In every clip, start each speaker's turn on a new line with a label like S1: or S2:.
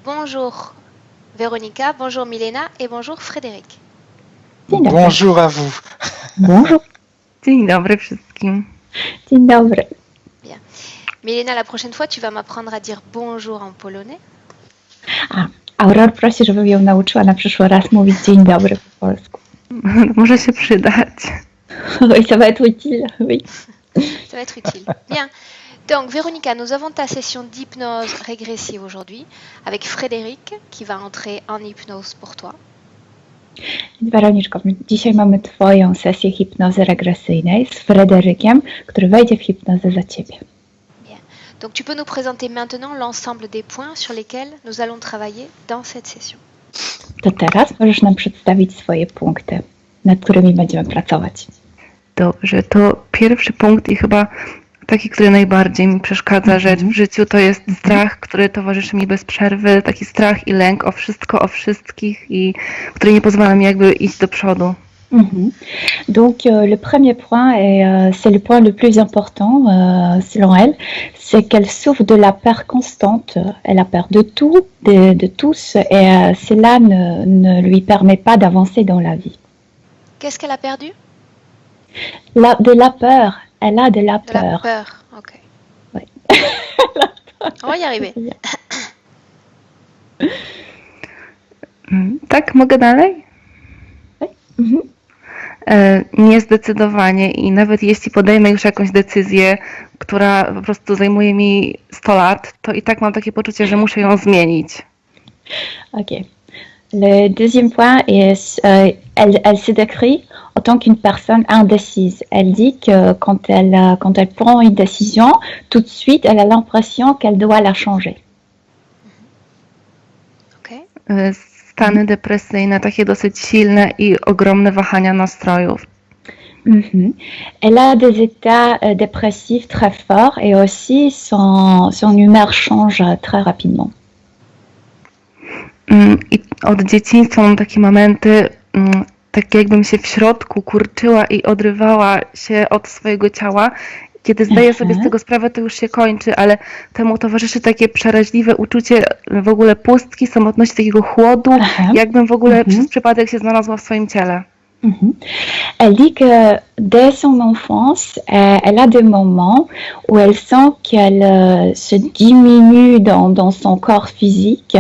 S1: Bonjour Véronica, bonjour Milena et bonjour Frédéric.
S2: Bonjour à vous.
S3: Bonjour.
S4: Dzień dobry wszystkim.
S3: Dzień dobry.
S1: Bien. Milena, la prochaine fois, tu vas m'apprendre à dire bonjour en polonais.
S3: Aurore prosi, żebym ją nauczyła na przyszły raz mówić dzień dobry po polsku.
S4: Może się przydać.
S3: Oui, ça va être utile, oui.
S1: Ça va être utile. Bien. Donc, Véronica, nous avons ta session d'hypnose régressive aujourd'hui avec Frédéric qui va entrer en hypnose pour toi.
S3: Weroniczko, dzisiaj mamy Twoją sesję hipnozy regresyjnej z Fryderykiem, który wejdzie w hipnozę za Ciebie.
S1: Bien. Donc, tu peux nous présenter maintenant l'ensemble des points sur lesquels nous allons travailler dans cette session.
S3: To teraz możesz nam przedstawić swoje punkty, nad którymi będziemy pracować.
S4: Dobrze, to pierwszy punkt i chyba taki, który najbardziej mi przeszkadza rzecz w życiu, to jest strach, który towarzyszy mi bez przerwy, taki strach i lęk o wszystko, o wszystkich i który nie pozwala mi jakby iść do przodu.
S3: Donc le premier point, c'est le point le plus important selon elle, c'est qu'elle souffre de la peur constante, elle a peur de tout, de tous, et cela ne lui permet pas d'avancer dans la vie.
S1: Qu'est-ce qu'elle a perdu?
S3: De la peur, elle a de la peur.
S1: De la peur, ok.
S3: Oui.
S1: On va y arriver.
S4: Tak, mogę dalej?
S3: Mhm.
S4: Niezdecydowanie i nawet jeśli podejmę już jakąś decyzję, która po prostu zajmuje mi 100 lat, to i tak mam takie poczucie, że muszę ją zmienić.
S3: Ok. Le deuxième point est, elle se décrit en tant qu'une personne indécise. Elle dit que quand elle prend une décision, tout de suite, elle a l'impression qu'elle doit la changer.
S1: Ok.
S4: Stany depresyjne, takie dosyć silne i ogromne wahania nastrojów.
S3: Elle a des états dépressifs très forts et aussi son humeur change très rapidement.
S4: I od dzieciństwa mam takie momenty, tak jakbym się w środku kurczyła i odrywała się od swojego ciała. Kiedy zdaję sobie z tego sprawę, to już się kończy, ale temu towarzyszy takie przeraźliwe uczucie w ogóle pustki, samotności, takiego chłodu, jakbym w ogóle przez przypadek się znalazła w swoim ciele.
S3: Elle dit que dès son enfance, elle a des moments où elle sent qu'elle se diminue dans son corps physique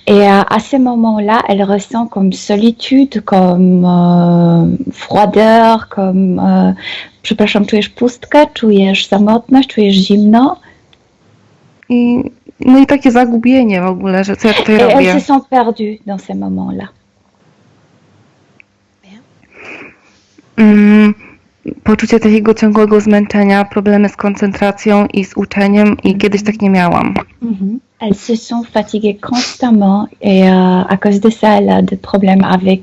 S3: et à ces moments-là, elle ressent comme solitude, comme froideur, comme przepraszam, czujesz pustkę, czujesz samotność, czujesz zimno.
S4: No i takie zagubienie w ogóle, że co ja tutaj robię.
S3: Elle se sent perdue dans ces moments-là.
S4: Poczucie takiego ciągłego zmęczenia, problemy z koncentracją i z uczeniem i kiedyś tak nie miałam.
S3: Elle se sent fatiguée constamment et à cause de ça, elle a des problèmes avec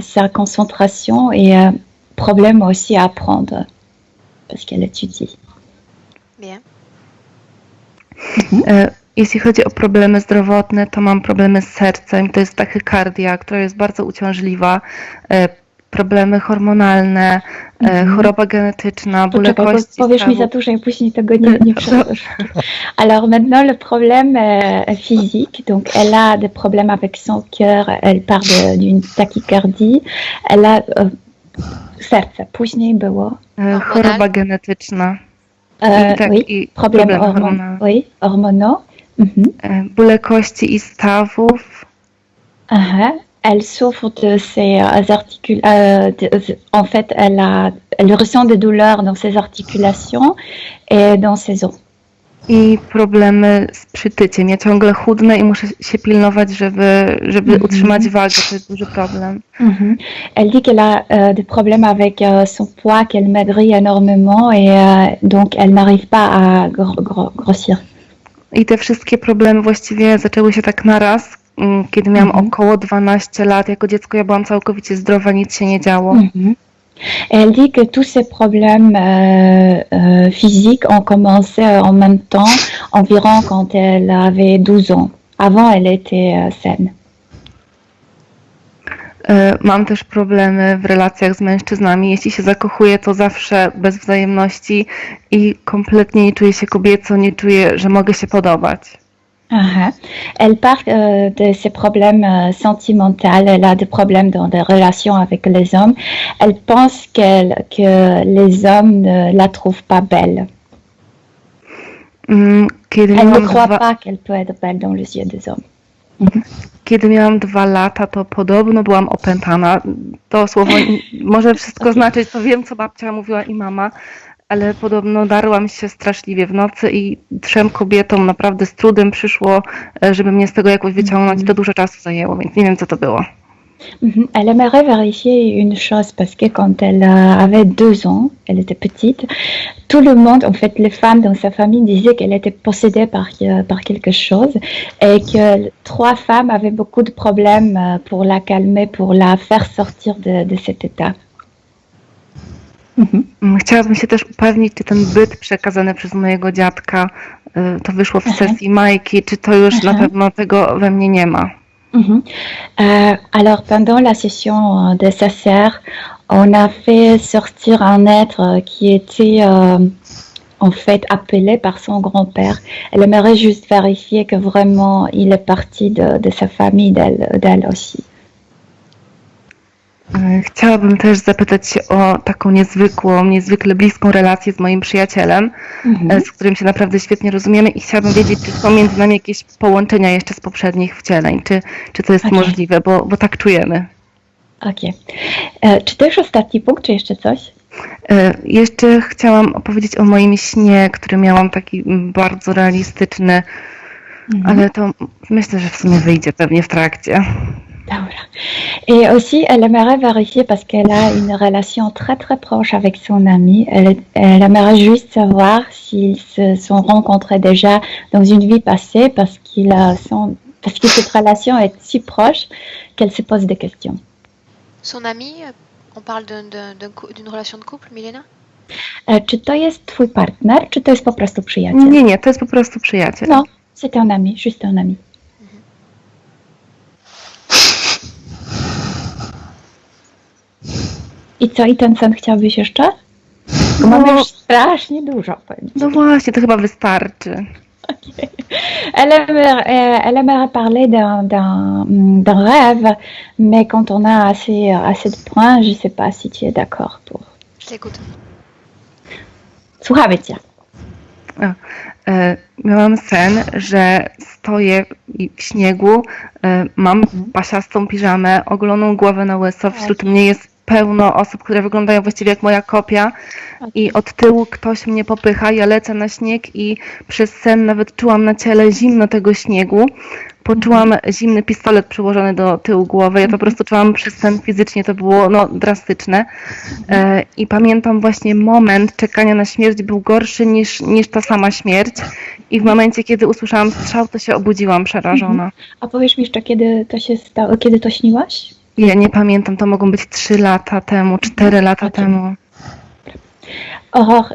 S3: sa concentration et problèmes aussi à apprendre parce qu'elle étudie.
S1: Bien.
S4: Jeśli chodzi o problemy zdrowotne, to mam problemy z sercem, to jest tachykardia, która jest bardzo uciążliwa, problemy hormonalne, choroba genetyczna, bóle kości.
S3: Powiesz mi za dużo, ja później tego nie przeżyję. Alors maintenant le problème physique, donc elle a des problèmes avec son cœur, elle parle d'une tachycardie, elle a serce, później było
S4: choroba genetyczna.
S3: Oui, problème hormonaux.
S4: Bóle kości i stawów.
S3: Elle souffre de ses en fait, elle ressent des douleurs dans ses articulations et dans ses os.
S4: I problemy z przytyciem. Ja ciągle chudnę i muszę się pilnować, żeby utrzymać wagę. To jest duży problem.
S3: Elle dit qu'elle a des problèmes avec son poids, qu'elle maigrit énormément et donc elle n'arrive pas à grossir.
S4: I te wszystkie problemy właściwie zaczęły się tak naraz, kiedy miałam około 12 lat. Jako dziecko ja byłam całkowicie zdrowa, nic się nie działo.
S3: Elle dit que tous ces problèmes physiques ont commencé en même temps, environ quand elle avait 12 ans. Avant, elle était saine.
S4: Mam też problemy w relacjach z mężczyznami. Jeśli się zakochuję, to zawsze bez wzajemności i kompletnie nie czuję się kobieco, nie czuję, że mogę się podobać.
S3: Elle parle de ses problèmes sentimentaux, elle a des problèmes dans des relations avec les hommes. Elle pense que les hommes ne la trouvent pas belle.
S4: Kiedy
S3: Elle ne
S4: miałam
S3: croit pas qu'elle peut être belle dans les yeux des hommes.
S4: Kiedy miałam 2 lata, to podobno byłam opętana. To słowo może wszystko znaczyć, to wiem, co babcia mówiła i mama, ale podobno darłam się straszliwie w nocy i 3 kobietom naprawdę z trudem przyszło, żeby mnie z tego jakoś wyciągnąć. To dużo czasu zajęło, więc nie wiem, co to było.
S3: Elle aimerait vérifier une chose parce que quand elle avait 2 ans, elle était petite, tout le monde, en fait, les femmes dans sa famille disaient qu'elle était possédée par quelque chose et que 3 femmes avaient beaucoup de problèmes pour la calmer, pour la faire sortir de cet état.
S4: Chciałabym się też upewnić, czy ten byt przekazany przez mojego dziadka, to wyszło w sesji Majki, czy to już na pewno tego we mnie nie ma.
S3: Alors, pendant la session de sa sœur, on a fait sortir un être qui était en fait appelé par son grand-père. Elle aimerait juste vérifier que vraiment il est parti de sa famille, d'elle aussi.
S4: Chciałabym też zapytać się o taką niezwykle bliską relację z moim przyjacielem, z którym się naprawdę świetnie rozumiemy i chciałabym wiedzieć, czy są między nami jakieś połączenia jeszcze z poprzednich wcieleń, czy to jest możliwe, bo tak czujemy.
S3: Okej. Czy to już ostatni punkt, czy jeszcze coś?
S4: Jeszcze chciałam opowiedzieć o moim śnie, który miałam taki bardzo realistyczny, ale to myślę, że w sumie wyjdzie pewnie w trakcie.
S3: Et aussi, elle aimerait vérifier parce qu'elle a une relation très très proche avec son ami. Elle aimerait juste savoir s'ils se sont rencontrés déjà dans une vie passée parce que cette relation est si proche qu'elle se pose des questions.
S1: Son ami, on parle d'une relation de couple, Milena?
S3: Czy to jest twój partner, czy to jest po prostu przyjaciel?
S4: Nie, to jest po prostu przyjaciel.
S3: No, c'est un ami, juste un ami. I co, i ten sen chciałbyś jeszcze? Bo mamy już strasznie dużo.
S4: No właśnie, to chyba wystarczy.
S3: Okay. Elle aimerait parler d'un rêve, mais quand on a assez de points, je ne sais pas si tu es d'accord pour.
S1: Je t'écoute.
S3: Słuchamy cię.
S4: Miałam sen, że stoję w śniegu, mam pasiastą piżamę, ogoloną głowę na łyso, wśród mnie jest pełno osób, które wyglądają właściwie jak moja kopia i od tyłu ktoś mnie popycha, ja lecę na śnieg i przez sen nawet czułam na ciele zimno tego śniegu, poczułam zimny pistolet przyłożony do tyłu głowy, ja to po prostu czułam przez sen fizycznie, to było drastyczne i pamiętam właśnie moment czekania na śmierć był gorszy niż ta sama śmierć i w momencie, kiedy usłyszałam strzał, to się obudziłam przerażona.
S3: A powiesz mi jeszcze, kiedy to się stało, kiedy to śniłaś?
S4: Ja nie pamiętam, to mogą być 3 lata temu, 4 lata temu.
S3: Or,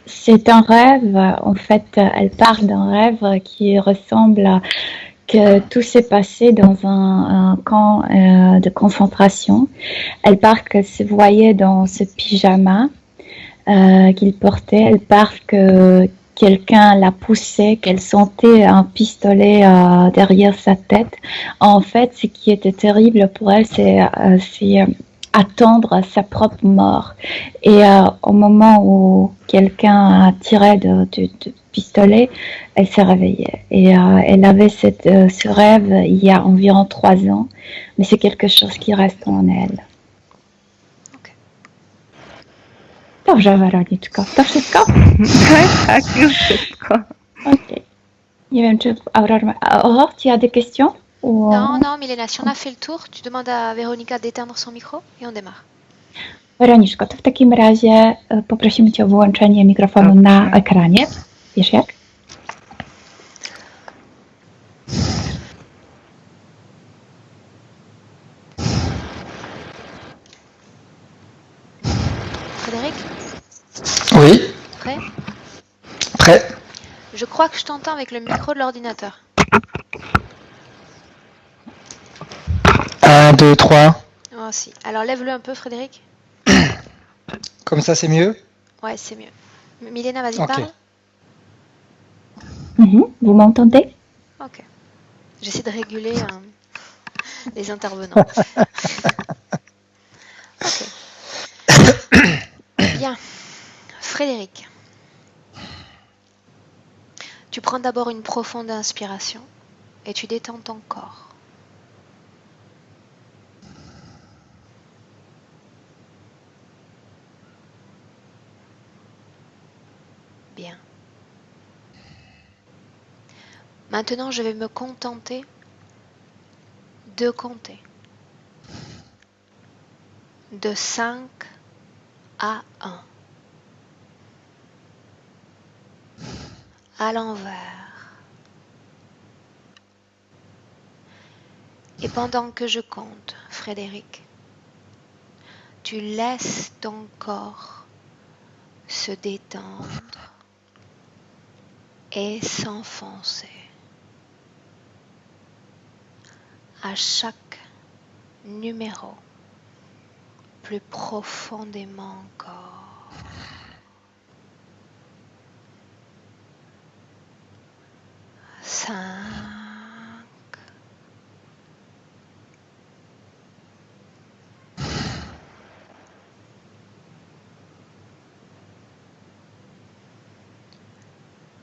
S3: c'est un rêve, en fait, elle parle d'un rêve qui ressemble que tout s'est passé dans un camp de concentration. Elle parle que se voyait dans ce pyjama qu'il portait. Elle parle que quelqu'un l'a poussé, qu'elle sentait un pistolet derrière sa tête. En fait, ce qui était terrible pour elle, c'est attendre sa propre mort. Et au moment où quelqu'un a tiré du pistolet, elle s'est réveillée. Et elle avait ce rêve il y a environ 3 ans, mais c'est quelque chose qui reste en elle. Dobrze, Weroniczko. To wszystko?
S4: Tak, już wszystko.
S3: Ok. Nie wiem, czy Aurore, tu as des questions? Ou...
S1: Non, Milena, si on a fait le tour, tu demandes à Véronica d'éteindre son micro et on démarre.
S3: Weroniczko, to w takim razie poprosimy Cię o wyłączenie mikrofonu na ekranie. Wiesz jak?
S1: Frédéric?
S2: Oui.
S1: Prêt?
S2: Prêt.
S1: Je crois que je t'entends avec le micro de l'ordinateur.
S2: 1, 2, 3.
S1: Oh si. Alors lève-le un peu, Frédéric.
S2: Comme ça, c'est mieux?
S1: Ouais, c'est mieux. Milena, vas-y,
S2: Ok.
S1: parle.
S3: Vous m'entendez?
S1: Ok. J'essaie de réguler les intervenants. Ok. Bien. Frédéric. Tu prends d'abord une profonde inspiration et tu détends ton corps. Bien. Maintenant, je vais me contenter de compter de 5 à 1. À l'envers. Et pendant que je compte, Frédéric, tu laisses ton corps se détendre et s'enfoncer. À chaque numéro, plus profondément encore. 5,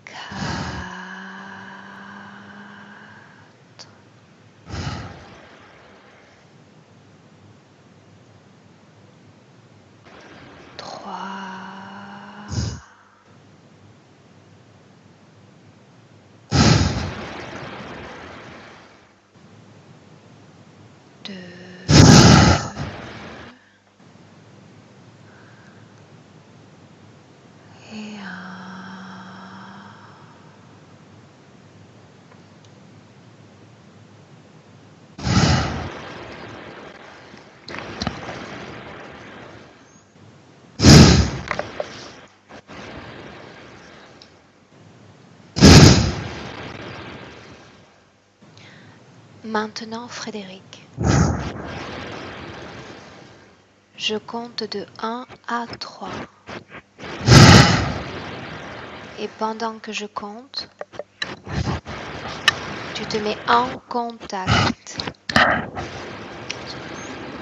S1: 4, 3, 2, et 1. Maintenant, Frédéric, je compte de 1 à 3. Et pendant que je compte, tu te mets en contact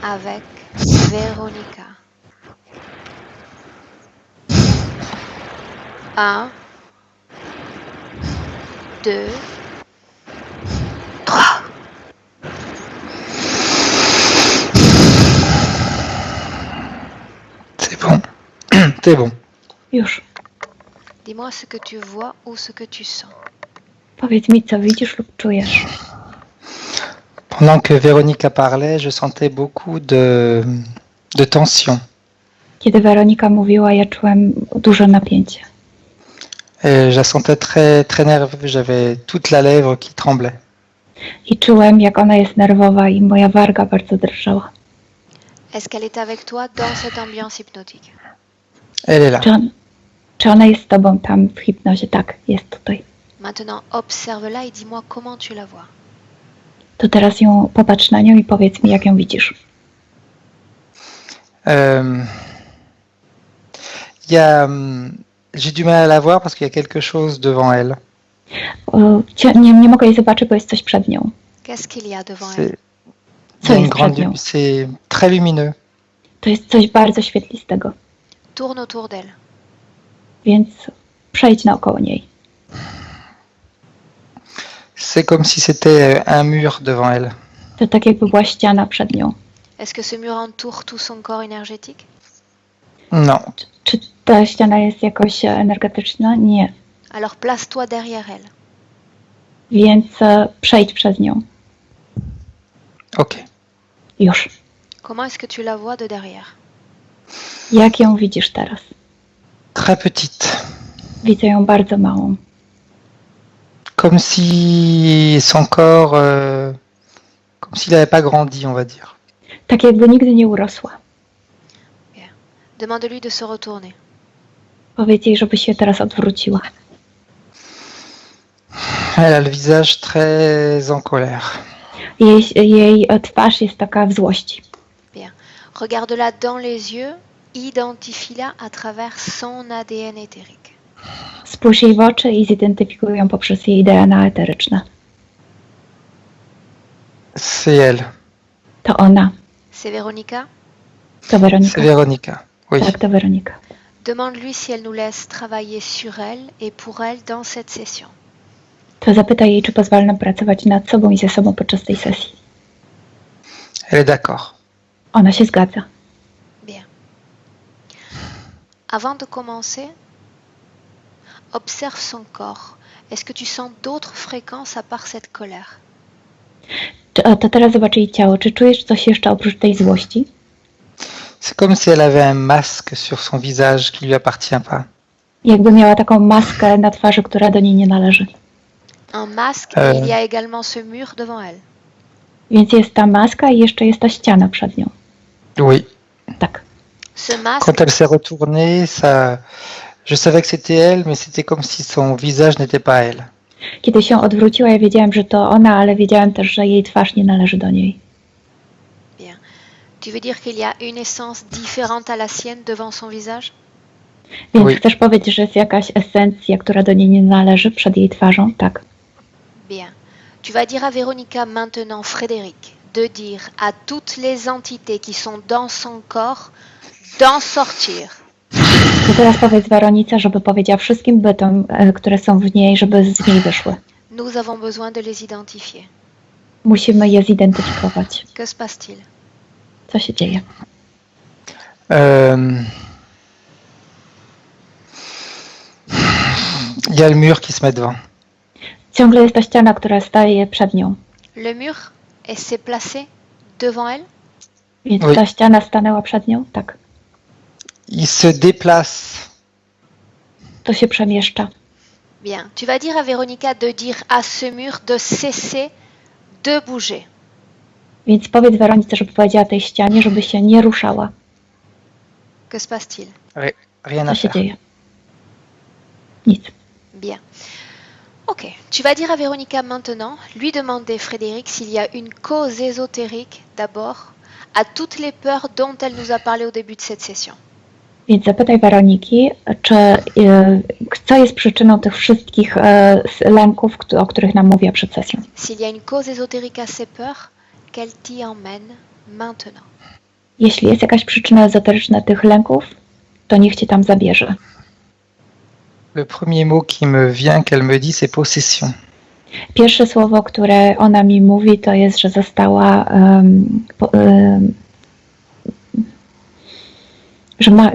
S1: avec Véronica. 1, 2, 3.
S2: C'est bon. C'est bon.
S3: Już.
S1: Dis-moi ce que tu vois ou ce que tu sens.
S3: Powiedz mi, co widzisz lub czujesz.
S2: Pendant que Véronica parlait, je sentais beaucoup de tension.
S3: Kiedy Weronika mówiła, ja czułem duże napięcie.
S2: Et je la sentais très, très nerveuse. J'avais toute la lèvre qui tremblait.
S3: I czułem, jak ona jest nerwowa i moja warga bardzo drżała.
S1: Est-ce qu'elle est avec toi dans cette ambiance hypnotique?
S2: Elle est là.
S3: Czy ona jest z tobą tam w hipnozie? Tak, jest tutaj.
S1: Maintenant, observe-la et dis-moi comment tu la vois.
S3: To teraz ją popatrz na nią i powiedz mi, jak ją widzisz.
S2: J'ai du mal à la voir parce qu'il y a quelque chose devant elle.
S3: Nie mogę jej zobaczyć, bo jest coś przed nią.
S1: Qu'est-ce qu'il y a devant elle?
S3: Co jest przed nią?
S2: C'est très lumineux.
S3: To jest coś bardzo świetlistego.
S1: Tourne autour d'elle.
S3: Więc przejdź naokoło niej.
S2: C'est comme si c'était un mur devant elle.
S3: To tak jakby była ściana przed nią.
S1: Est-ce que ce mur entoure tout son corps énergétique?
S2: Non.
S3: Czy ta ściana jest jakoś energetyczna? Nie.
S1: Alors place-toi derrière elle.
S3: Więc przejdź przez nią.
S2: Ok.
S3: Już.
S1: Comment est-ce que tu la vois de derrière?
S3: Jak ją widzisz teraz?
S2: Très petite.
S3: Widzę ją bardzo małą.
S2: Comme si son corps, comme s'il n'avait pas grandi, on va dire.
S3: Tak jakby nigdy nie urosła.
S1: Demande-lui de se retourner.
S3: Powiedz jej, żeby się teraz odwróciła.
S2: Elle a le visage très en colère.
S3: Jej twarz jest taka w złości.
S1: Bien. Regarde-la dans les yeux, identifie-la à travers son ADN éthérique.
S3: Spójrz jej w oczy i zidentyfikuj ją poprzez jej DNA eteryczne.
S2: C'est elle.
S3: To ona.
S1: C'est Véronica?
S3: To
S2: C'est
S3: Weronika.
S2: Véronica. Oui.
S3: Tak, to Weronika.
S1: Demande-lui si elle nous laisse travailler sur elle et pour elle dans cette session.
S3: To zapytaj jej, czy pozwala nam pracować nad sobą i ze sobą podczas tej sesji.
S2: Elle est d'accord.
S3: Ona się zgadza.
S1: Bien. Avant de commencer, observe son corps. Est-ce que tu sens d'autres fréquences à part cette colère?
S3: To teraz zobacz jej ciało. Czy czujesz coś jeszcze oprócz tej złości?
S2: C'est comme si elle avait un masque sur son visage qui lui appartient pas.
S3: Jakby miała taką maskę na twarzy, która do niej nie należy.
S1: Un masque et il y a également ce mur devant elle.
S3: Więc jest ta maska i jeszcze jest ta ściana przed nią.
S2: Oui.
S3: Tak.
S1: Ce masque,
S2: Quand elle s'est retournée, ça, je savais que c'était elle, mais c'était comme si son visage n'était pas elle.
S3: Kiedy się odwróciła, ja wiedziałem, że to ona, ale wiedziałem też, że jej twarz nie należy do niej.
S1: bien. Tu veux dire qu'il y a une essence différente à la sienne devant son visage?
S3: Więc
S2: Oui.
S3: chcesz powiedzieć, że jest jakaś esencja, która do niej nie należy przed jej twarzą? Tak.
S1: Bien. Tu vas dire à Véronica maintenant, Frédéric, de dire à toutes les entités qui sont dans son corps d'en sortir.
S3: To teraz powiedz Weronice, żeby powiedziała wszystkim bytom, które są w niej, żeby z niej wyszły.
S1: Nous avons besoin de les identifier.
S3: Musimy je zidentyfikować.
S1: Que se passe-t-il?
S3: Co się dzieje?
S2: Il y a le mur qui se met devant.
S3: Ciągle jest ta ściana, która staje przed nią.
S1: Le mur s'est placé devant elle?
S3: Więc
S2: Oui.
S3: ta ściana stanęła przed nią? Tak.
S2: Il se déplace.
S3: To się przemieszcza.
S1: Bien. Tu vas dire à Véronica de dire à ce mur de cesser de bouger.
S3: Więc powiedz Weronice, żeby powiedziała tej ścianie, żeby się nie ruszała.
S1: Que se passe-t-il?
S2: Rien
S3: Co
S2: à
S3: się
S2: faire.
S3: dzieje? Nic.
S1: Bien. Ok. Tu vas dire à Véronica maintenant, lui demander, Frédéric, s'il y a une cause ésotérique d'abord à toutes les peurs dont elle nous a parlé au début de cette session.
S3: Więc zapytaj Weroniki, co jest przyczyną tych wszystkich lęków, o których nam mówiła przed sesją.
S1: S'il y a une cause ésotérique à ces peurs, qu'elle t'y emmène maintenant.
S3: Jeśli jest jakaś przyczyna ezoteryczna tych lęków, to niech cię tam zabierze.
S2: Le premier mot qui me vient, qu'elle me dit, c'est possession.
S3: Pierwsze słowo, które ona mi mówi, to jest, że została,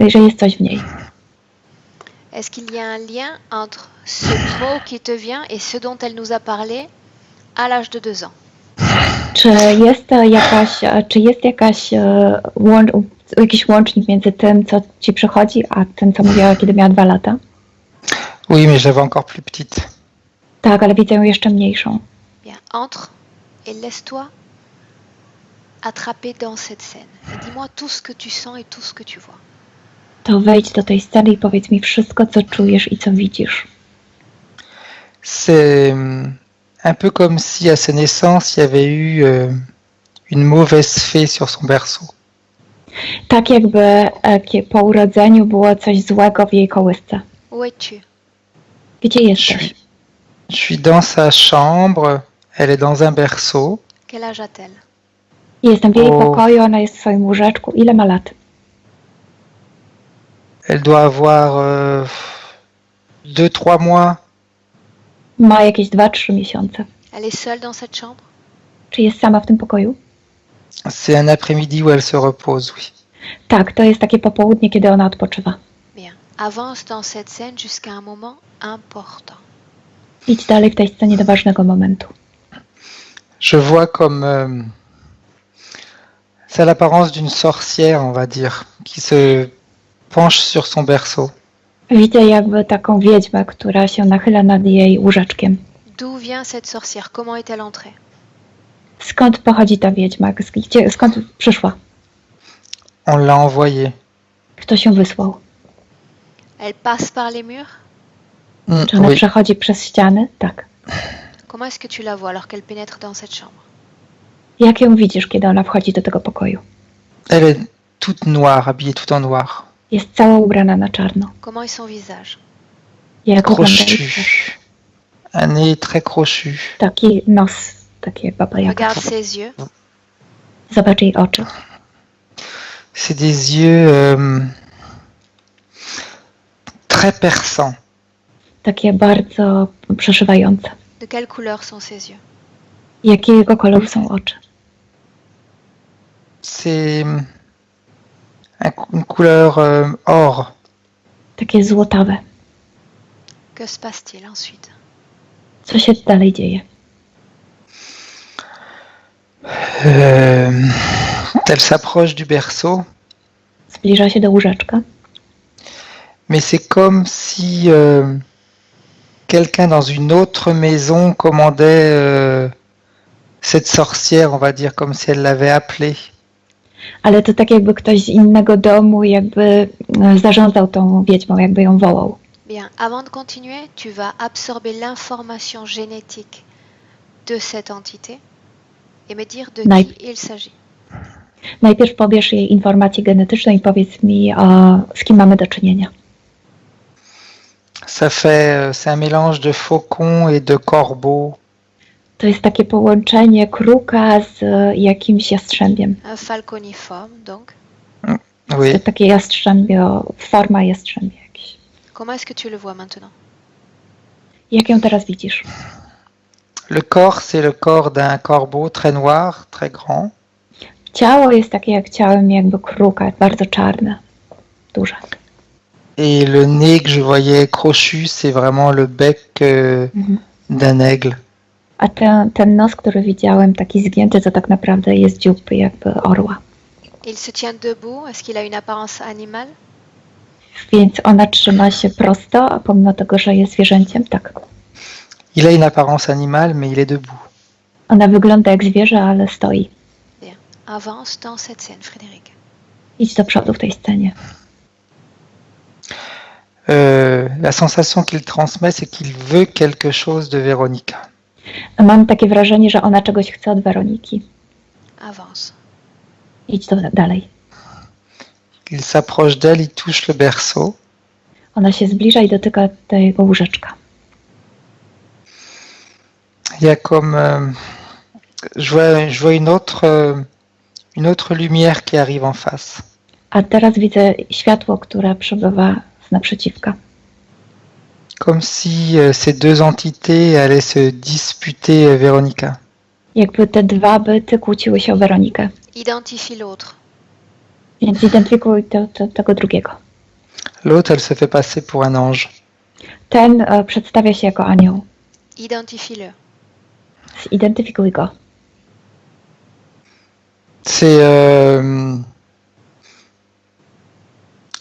S3: że jest coś w niej.
S1: Est-ce qu'il y a un lien entre ce mot qui te vient et ce dont elle nous a parlé à l'âge de 2 ans?
S3: Czy jest jakiś łącznik między tym, co ci przychodzi, a tym, co mówiła, kiedy miała 2 lata?
S2: Oui, mais je l'avais encore plus petite.
S3: Tak, ale widzę ją jeszcze mniejszą.
S1: Bien, entre et laisse-toi attraper dans cette scène. Et dis-moi tout ce que tu sens et tout ce que tu vois.
S3: To wejdź do tej sceny i powiedz mi wszystko, co czujesz i co widzisz.
S2: C'est un peu comme si à sa naissance, il y avait eu une mauvaise fée sur son berceau.
S3: Tak jakby po urodzeniu było coś złego w jej kołysce.
S1: Où es-tu?
S3: Gdzie
S2: Je
S3: jesteś?
S2: suis, je suis dans sa chambre, elle est dans un berceau.
S1: Quel âge a-t-elle?
S3: Jestem w jej
S2: O.
S3: pokoju, ona jest w swoim łóżeczku. Ile ma lat?
S2: Elle doit avoir 2-3 mois.
S3: Ma jakieś 2-3 miesiące.
S1: Elle est seule dans cette chambre?
S3: Czy jest sama w tym pokoju?
S2: C'est un après-midi où elle se repose, oui.
S3: Tak, to jest takie popołudnie, kiedy ona odpoczywa.
S1: Bien. Avance dans cette scène jusqu'à un moment important.
S3: Idź dalej w tej scenie do ważnego momentu.
S2: Je vois comme... c'est l'apparence d'une sorcière, on va dire, qui se penche sur son berceau.
S3: Widzę jakby taką wiedźmę, która się nachyla nad jej łóżeczkiem.
S1: D'où vient cette sorcière? Comment est-elle entrée?
S3: Skąd pochodzi ta wiedźma? Skąd przyszła?
S2: On l'a envoyée.
S3: Kto się wysłał?
S1: Elle passe par les murs?
S3: Czy ona
S2: Oui.
S3: przechodzi przez ściany? Tak.
S1: Comment est-ce que tu la vois alors qu'elle pénètre dans cette chambre?
S3: Jak ją widzisz, kiedy ona wchodzi do tego pokoju?
S2: Elle est toute noire, habillée tout en noir.
S3: Jest cała ubrana na czarno.
S1: Comment est son visage?
S3: Jak wygląda ich
S2: crochu.
S3: twarz?
S2: Un nez très crochu.
S3: Taki nos, takie baba Jaga.
S1: Regarde ses yeux.
S3: Zobacz jej oczy.
S2: C'est des yeux très perçants.
S3: Takie bardzo przeszywające.
S1: De quelle couleur sont ses yeux?
S3: Jakiego koloru są oczy?
S2: C'est une couleur or.
S3: Takie złotawe.
S1: Que se passe-t-il ensuite?
S3: Co się dalej dzieje?
S2: Elle s'approche du berceau,
S3: Zbliża się do łóżeczka,
S2: mais c'est comme si quelqu'un dans une autre maison commandait cette sorcière, on va dire, comme si elle l'avait appelée.
S3: ale to tak jakby ktoś z innego domu jakby zarządzał tą wiedźmą, jakby ją wołał.
S1: Bien, avant de continuer, tu vas absorber l'information génétique de cette entité et me dire de
S3: Naj-
S1: qui il s'agit.
S3: Najpierw pobierz jej informacje genetyczne i powiedz mi, z kim mamy do czynienia.
S2: C'est un mélange de faucon et de corbeau.
S3: To jest takie połączenie kruka z jakimś jastrzębiem.
S1: Un falconiforme, donc.
S2: Oui.
S3: Takie jastrzębio, forma jastrzębia jakieś.
S1: Comment est-ce que tu le vois maintenant?
S3: Jak ją teraz widzisz?
S2: Le corps, c'est le corps d'un corbeau très noir, très grand.
S3: Ciało jest takie jak ciałem jakby kruka, bardzo czarne, duże.
S2: Et le nez que je voyais crochu, c'est vraiment le bec d'un aigle.
S3: A ten nos, który widziałem, taki zgięty, to tak naprawdę jest dziób jakby orła.
S1: Il se tient debout. Est-ce qu'il a une apparence animale?
S3: Więc ona trzyma się prosto, a pomimo tego, że jest zwierzęciem, tak.
S2: Il a une apparence animale, mais il est debout.
S3: Ona wygląda jak zwierzę, ale stoi.
S1: Bien. Avance dans cette scène, Frédéric.
S3: Idź do przodu w tej scenie.
S2: La sensation qu'il transmet, c'est qu'il veut quelque chose de Véronica.
S3: Mam takie wrażenie, że ona czegoś chce od Weroniki.
S1: Avance.
S3: Idź dalej.
S2: Il s'approche d'elle, il touche le berceau.
S3: Ona się zbliża i dotyka tego łóżeczka.
S2: Il y a comme... je vois une autre lumière qui arrive en face.
S3: A teraz widzę światło, które przebywa z naprzeciwka.
S2: Comme si ces deux entités allaient se disputer Véronica.
S3: Jakby te dwa byty kłóciły się o Weronikę.
S1: Identifie l'autre.
S3: Więc zidentyfikuj tego drugiego.
S2: L'autre, elle se fait passer pour un ange.
S3: Ten przedstawia się jako anioł.
S1: Identifie-le.
S3: Zidentyfikuj go.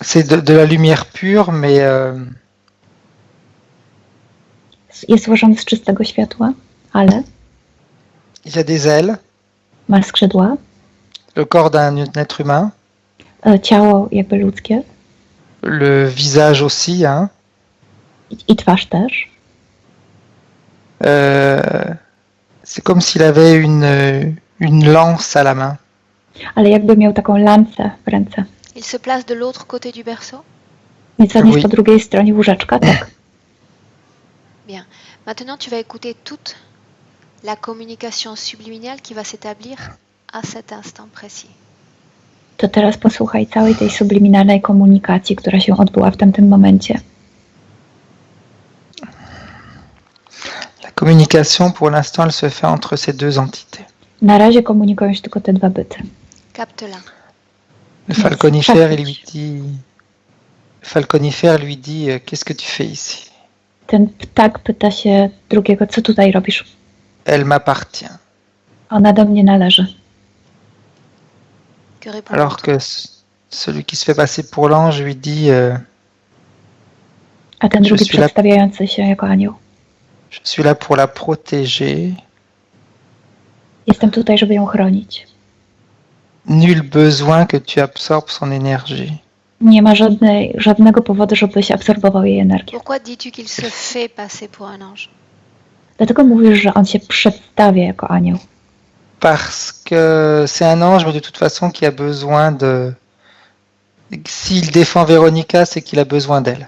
S2: C'est de la lumière pure, mais
S3: Jest złożony z czystego światła, ale
S2: il y a des ailes,
S3: ma skrzydła,
S2: le corps d'un être humain,
S3: ciało jakby ludzkie
S2: le visage aussi, hein.
S3: i twarz też.
S2: C'est comme s'il avait une lance à la main.
S3: Ale jakby miał taką lancę w ręce.
S1: Il se place de l'autre côté du berceau.
S3: Więc on jest
S2: Oui.
S3: po drugiej stronie łóżeczka, tak?
S1: Bien. Maintenant, tu vas écouter toute la communication subliminale qui va s'établir à cet instant précis.
S3: To teraz posłuchaj całej tej subliminalnej komunikacji, która się odbyła w tamtym momencie.
S2: La communication, pour l'instant, elle se fait entre ces deux entités.
S3: Na razie komunikują się tylko te dwa byty.
S1: Capte-la.
S2: Le
S3: Yes,
S2: falconifère, il
S3: parfait.
S2: le falconifère lui dit qu'est-ce que tu fais ici?
S3: Ten ptak pyta się drugiego, co tutaj robisz?
S2: Elle m'appartient.
S3: Ona do mnie należy.
S1: Que répond
S2: Alors
S1: l'autre?
S2: que celui qui se fait passer pour l'ange lui dit
S3: A ten
S2: Je
S3: drugi
S2: suis là.
S3: przedstawiający się jako anioł.
S2: je suis là pour la protéger.
S3: Jestem tutaj, żeby ją chronić.
S2: Nul besoin que tu absorbes son énergie.
S3: Nie ma żadnego powodu, żebyś absorbował jej energię.
S1: Pourquoi dis-tu qu'il se fait passer pour un ange?
S3: Dlatego mówisz, że on się przedstawia jako anioł.
S2: Parce que c'est un ange, mais de toute façon qui a besoin de... S'il défend Véronica, c'est qu'il a besoin d'elle.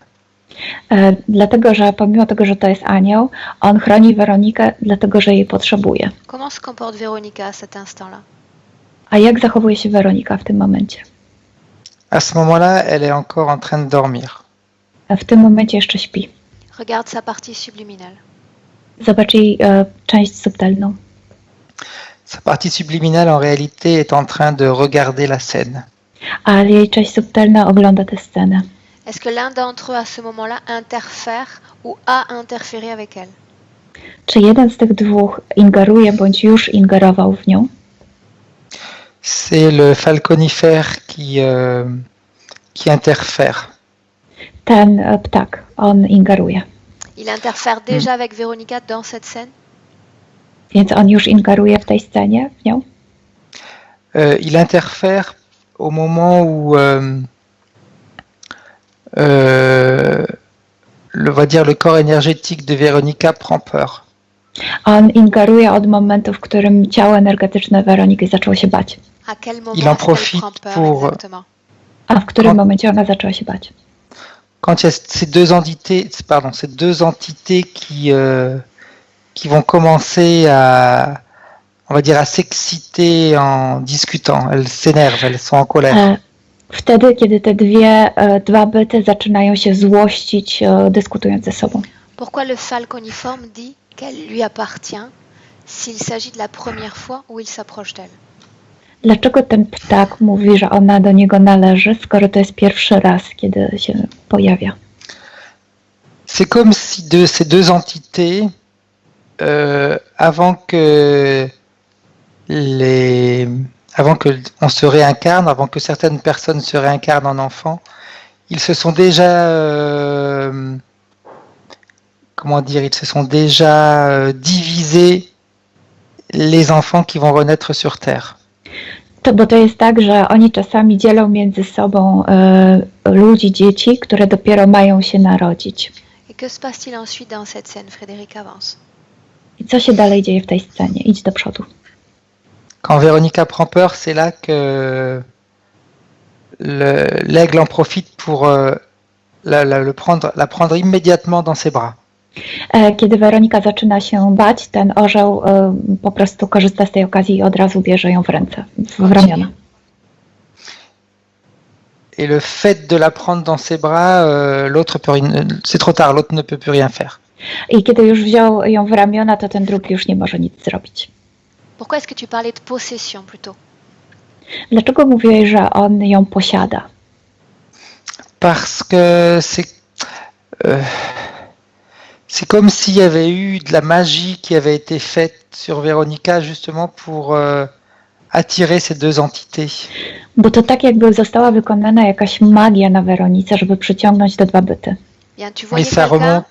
S3: Dlatego, że pomimo tego, że to jest anioł, on chroni Weronikę, dlatego, że jej potrzebuje.
S1: Comment se comporte Véronica à cet instant-là?
S3: A jak zachowuje się Weronika w tym momencie?
S2: À ce moment-là, elle est encore en train de dormir.
S3: W tym momencie jeszcze śpi.
S1: Regarde sa partie subliminale.
S3: Zobacz jej część subtelną.
S2: Sa partie subliminale, en réalité, est en train de regarder la scène.
S3: Ale jej część subtelna ogląda tę scenę.
S1: Est-ce que l'un d'entre eux à ce moment-là interfère ou a interféré avec elle?
S3: Czy jeden z tych dwóch ingeruje bądź już ingerował w nią?
S2: C'est le falconifère qui interfère.
S3: Ten ptak, on ingeruje.
S1: Il interfère déjà avec Véronica dans cette scène?
S3: Więc on już ingeruje w tej scenie, w nią?
S2: Il interfère au moment où on va dire le corps énergétique de Véronica prend peur.
S3: On ingeruje od momentu, w którym ciało energetyczne Weroniki zaczęło się bać.
S1: À quel
S2: Il
S1: moment
S2: en
S1: est-ce qu'elle
S2: profite
S1: prend peur
S2: pour-
S1: exactement?
S3: A w którym
S2: Quand-
S3: momencie ona zaczęła się bać?
S2: Quand il y a ces deux entités qui vont commencer on va dire, à s'exciter en discutant. Elles s'énervent, elles sont en colère.
S3: Wtedy, kiedy te dwa byty zaczynają się złościć, dyskutując ze sobą.
S1: Pourquoi le falconiforme dit qu'elle lui appartient s'il s'agit de la première fois où il s'approche d'elle?
S3: Dlaczego ten ptak mówi, że ona do niego należy, skoro to jest pierwszy raz, kiedy się pojawia?
S2: C'est comme si ces deux entités, avant que on se réincarne, avant que certaines personnes se réincarnent en enfants, ils se sont déjà, ils se sont déjà divisés les enfants qui vont renaître sur Terre.
S3: Bo to jest tak, że oni czasami dzielą między sobą ludzi, dzieci, które dopiero mają się narodzić.
S1: Et que se passe-t-il ensuite dans cette scène? Frédéric avance.
S3: I co się dalej dzieje w tej scenie? Idź do przodu.
S2: Quand Véronica prend peur, c'est là que l'aigle en profite pour la prendre immédiatement dans ses bras.
S3: Kiedy Weronika zaczyna się bać, ten orzeł po prostu korzysta z tej okazji i od razu bierze ją w ręce, w ramiona.
S2: Et le fait de la prendre dans ses bras, c'est trop tard, l'autre ne peut plus rien faire.
S3: I kiedy już wziął ją w ramiona, to ten drugi już nie może nic zrobić.
S1: Pourquoi est-ce que tu parlais de possession plutôt?
S3: Dlaczego mówiłeś, że on ją posiada?
S2: Parce que c'est comme s'il y avait eu de la magie qui avait été faite sur Véronica justement pour attirer ces deux entités.
S3: Bo to tak jakby została wykonana jakaś magia na Weronice, żeby przyciągnąć te dwa byty.
S1: Bien, tu
S2: ça remonte.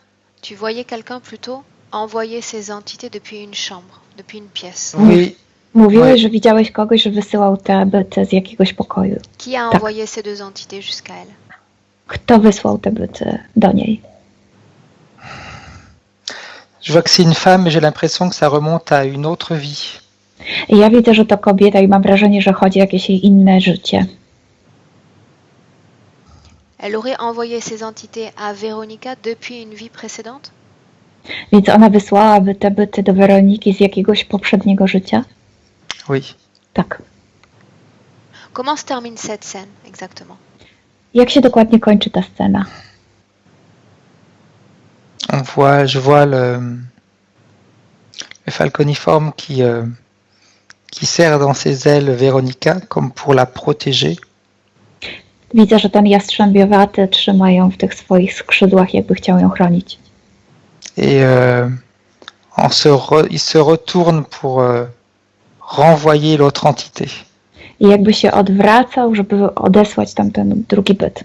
S1: voyais quelqu'un plutôt envoyer ces entités depuis une chambre, depuis une pièce.
S2: Oui,
S3: Mówiłeś,
S2: Ouais.
S3: że widziałeś kogoś, że wysyłał te byty z jakiegoś pokoju.
S1: Qui a
S3: Tak.
S1: envoyé ces deux entités jusqu'à elle?
S3: Kto wysłał te byty do niej?
S2: je vois que c'est une femme, mais j'ai l'impression que ça remonte à une autre vie.
S3: I ja widzę, że to kobieta i mam wrażenie, że chodzi o jakieś jej inne życie.
S1: Elle aurait envoyé ces entités à Véronica depuis une vie précédente?
S3: Więc ona wysłałaby te byty do Weroniki z jakiegoś poprzedniego życia?
S2: Oui.
S3: Tak.
S1: Comment se termine cette scène exactement?
S3: Jak się dokładnie kończy ta scena?
S2: Je vois le falconiforme qui serre dans ses ailes Véronica comme pour la protéger.
S3: Widzę, że ten jastrzębiowaty trzyma ją w tych swoich skrzydłach, jakby chciał ją chronić.
S2: Et il se retourne pour renvoyer l'autre entité.
S3: I jakby się odwracał, żeby odesłać tamten drugi byt.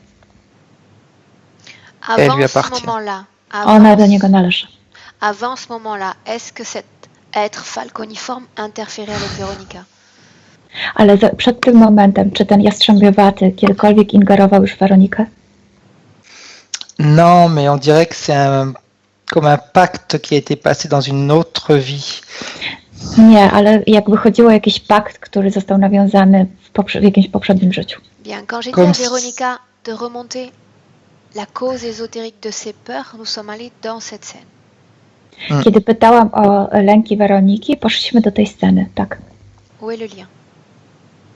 S2: Elle lui
S1: Avant ce
S2: appartient.
S1: moment-là,
S3: Ona do niego należy.
S1: avant ce moment-là, est-ce que cet être falconiforme interférait avec Véronica?
S3: Ale przed tym momentem, czy ten jastrzębiowaty kiedykolwiek ingerował już w Weronikę?
S2: Non, mais on dirait que c'est comme un pacte qui a été passé dans une autre vie.
S3: Nie, ale jakby chodziło o jakiś pakt, który został nawiązany w jakimś poprzednim życiu.
S1: Bien, quand j'ai dit
S2: Comme
S1: à
S2: si-
S1: Véronica de remonter la cause ésotérique de ses peurs, nous sommes allés dans cette scène.
S3: Kiedy pytałam o lęki Weroniki, poszliśmy do tej sceny, tak.
S1: Où est le lien?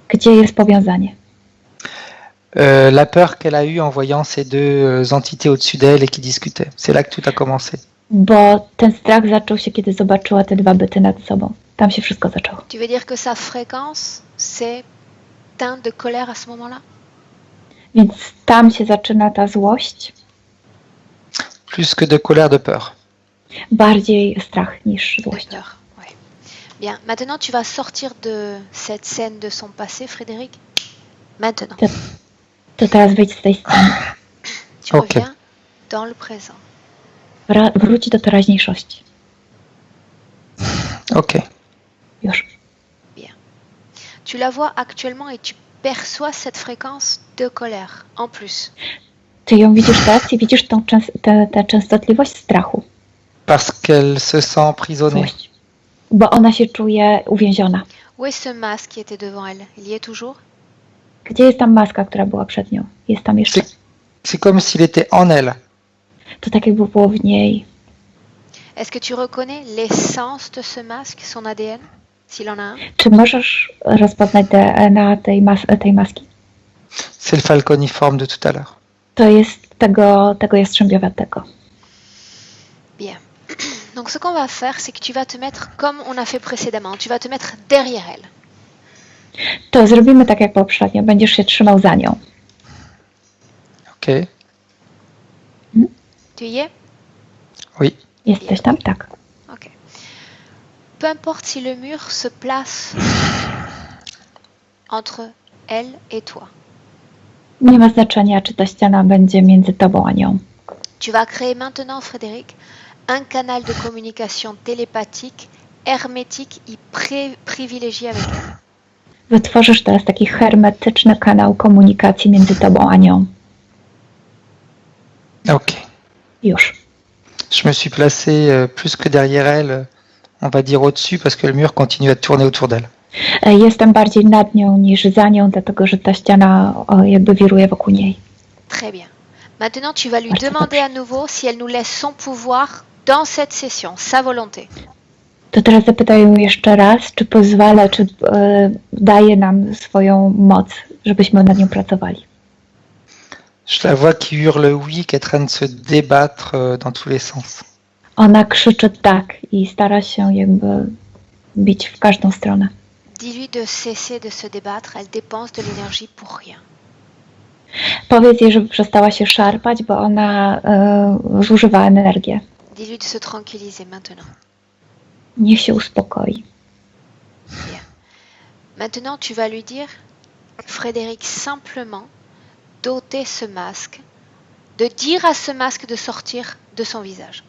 S3: Gdzie jest powiązanie?
S2: La peur qu'elle a eue en voyant ces deux entités au-dessus d'elle et qui discutaient. C'est là que tout a commencé.
S3: Bo ten strach zaczął się, kiedy zobaczyła te dwa byty nad sobą. Tam się wszystko zaczęło.
S1: Tu veux dire que sa fréquence, c'est teinte de colère à ce moment-là?
S3: Więc tam się zaczyna ta złość,
S2: Plus que de colère, de peur.
S3: bardziej strach niż złość.
S1: Peur, ouais. Bien, maintenant tu vas sortir de cette scène de son passé, Frédéric. Maintenant,
S3: To teraz wyjdź z tej sceny.
S1: tu
S2: Ok.
S1: reviens dans le présent.
S3: Wróć do teraźniejszości.
S2: Ok.
S3: Już.
S1: Tu la vois actuellement et tu perçois cette fréquence de colère en plus.
S3: Ty ją widzisz teraz i widzisz tę częstotliwość strachu,
S2: Parce qu'elle se sent emprisonnée.
S3: złość. Bo ona się czuje uwięziona.
S1: Où est ce masque qui était devant elle? Il y est toujours?
S3: Gdzie jest ta maska, która była przed nią? Jest tam jeszcze.
S2: C'est comme s'il était en elle.
S3: To tak jakby było w niej.
S1: Est-ce que tu reconnais l'essence de ce masque, son ADN, s'il en a un?
S3: Czy możesz rozpoznać DNA tej maski?
S2: C'est le falconiforme de tout à l'heure.
S3: To jest tego jastrzębiowatego.
S1: Bien. Donc ce qu'on va faire, c'est que tu vas te mettre comme on a fait précédemment. Tu vas te mettre derrière elle.
S3: To zrobimy tak jak poprzednio. Będziesz się trzymał za nią.
S2: Ok.
S1: Tu y es?
S2: Oui.
S3: Jesteś tam? Tak.
S1: Ok. Peu importe si le mur se place entre elle et toi.
S3: Nie ma znaczenia, czy ta ściana będzie między tobą a nią.
S1: Tu vas créer maintenant, Frédéric, un canal de communication télépathique, hermétique et privilégié avec elle.
S3: Wytworzysz teraz taki hermetyczny kanał komunikacji między tobą a nią.
S2: Ok.
S3: Już.
S2: Je me suis placé plus que derrière elle, on va dire au-dessus, parce que le mur continue à tourner autour d'elle.
S3: Jestem bardziej nad nią niż za nią, dlatego że ta ściana jakby wiruje wokół niej.
S1: Très bien. Maintenant, tu vas lui
S3: Merci,
S1: demander
S3: Patrick.
S1: à nouveau si elle nous laisse son pouvoir dans cette session, sa volonté.
S3: To teraz zapytaj ją jeszcze raz, czy pozwala, czy daje nam swoją moc, żebyśmy nad nią pracowali.
S2: Je la vois qui hurle oui, qui est en train de se débattre dans tous les sens.
S3: Ona krzyczy tak i stara się jakby bić w każdą stronę.
S1: Dis-lui de cesser de se débattre, elle dépense de l'énergie pour rien.
S3: Powiedz jej, żeby przestała się szarpać, bo ona zużywa energię.
S1: Dis-lui de se tranquilliser maintenant.
S3: Niech się uspokoi.
S1: Maintenant, tu vas lui dire, Frédéric, simplement d'ôter ce masque, de dire à ce masque de sortir de son visage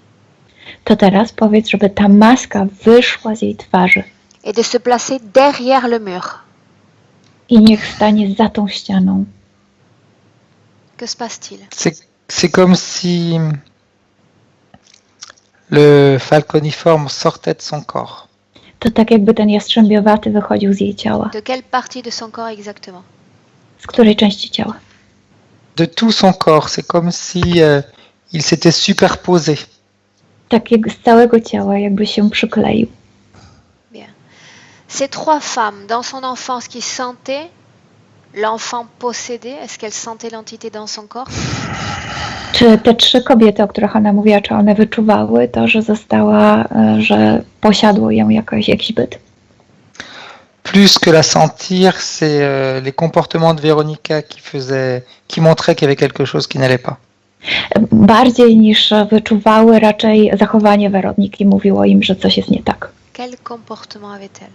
S3: To teraz powiedz, żeby ta maska wyszła z jej twarzy
S1: et de se placer derrière le mur.
S3: i niech stanie za tą ścianą.
S1: Que se passe-t-il?
S2: C'est comme si le falconiforme sortait de son corps.
S3: To tak jakby ten jastrzębiowaty wychodził z jej ciała.
S1: De quelle partie de son corps exactement?
S3: Z której części ciała?
S2: De tout son corps, c'est comme si il s'était superposé.
S3: Tak jak z całego ciała, jakby się przykleił.
S1: Bien. Ces trois femmes, dans son enfance, qui sentaient l'enfant possédé, est-ce qu'elles sentaient l'entité dans son corps?
S3: Czy te trzy kobiety, o których ona mówiła, czy one wyczuwały to, że że posiadło ją jakiś byt?
S2: Plus que la sentir, c'est les comportements de Véronica qui montraient qu'il y avait quelque chose qui n'allait pas.
S3: Bardziej niż wyczuwały, raczej zachowanie Weroniki mówiło im, że coś jest nie tak.
S1: Quel comportement avait-elle?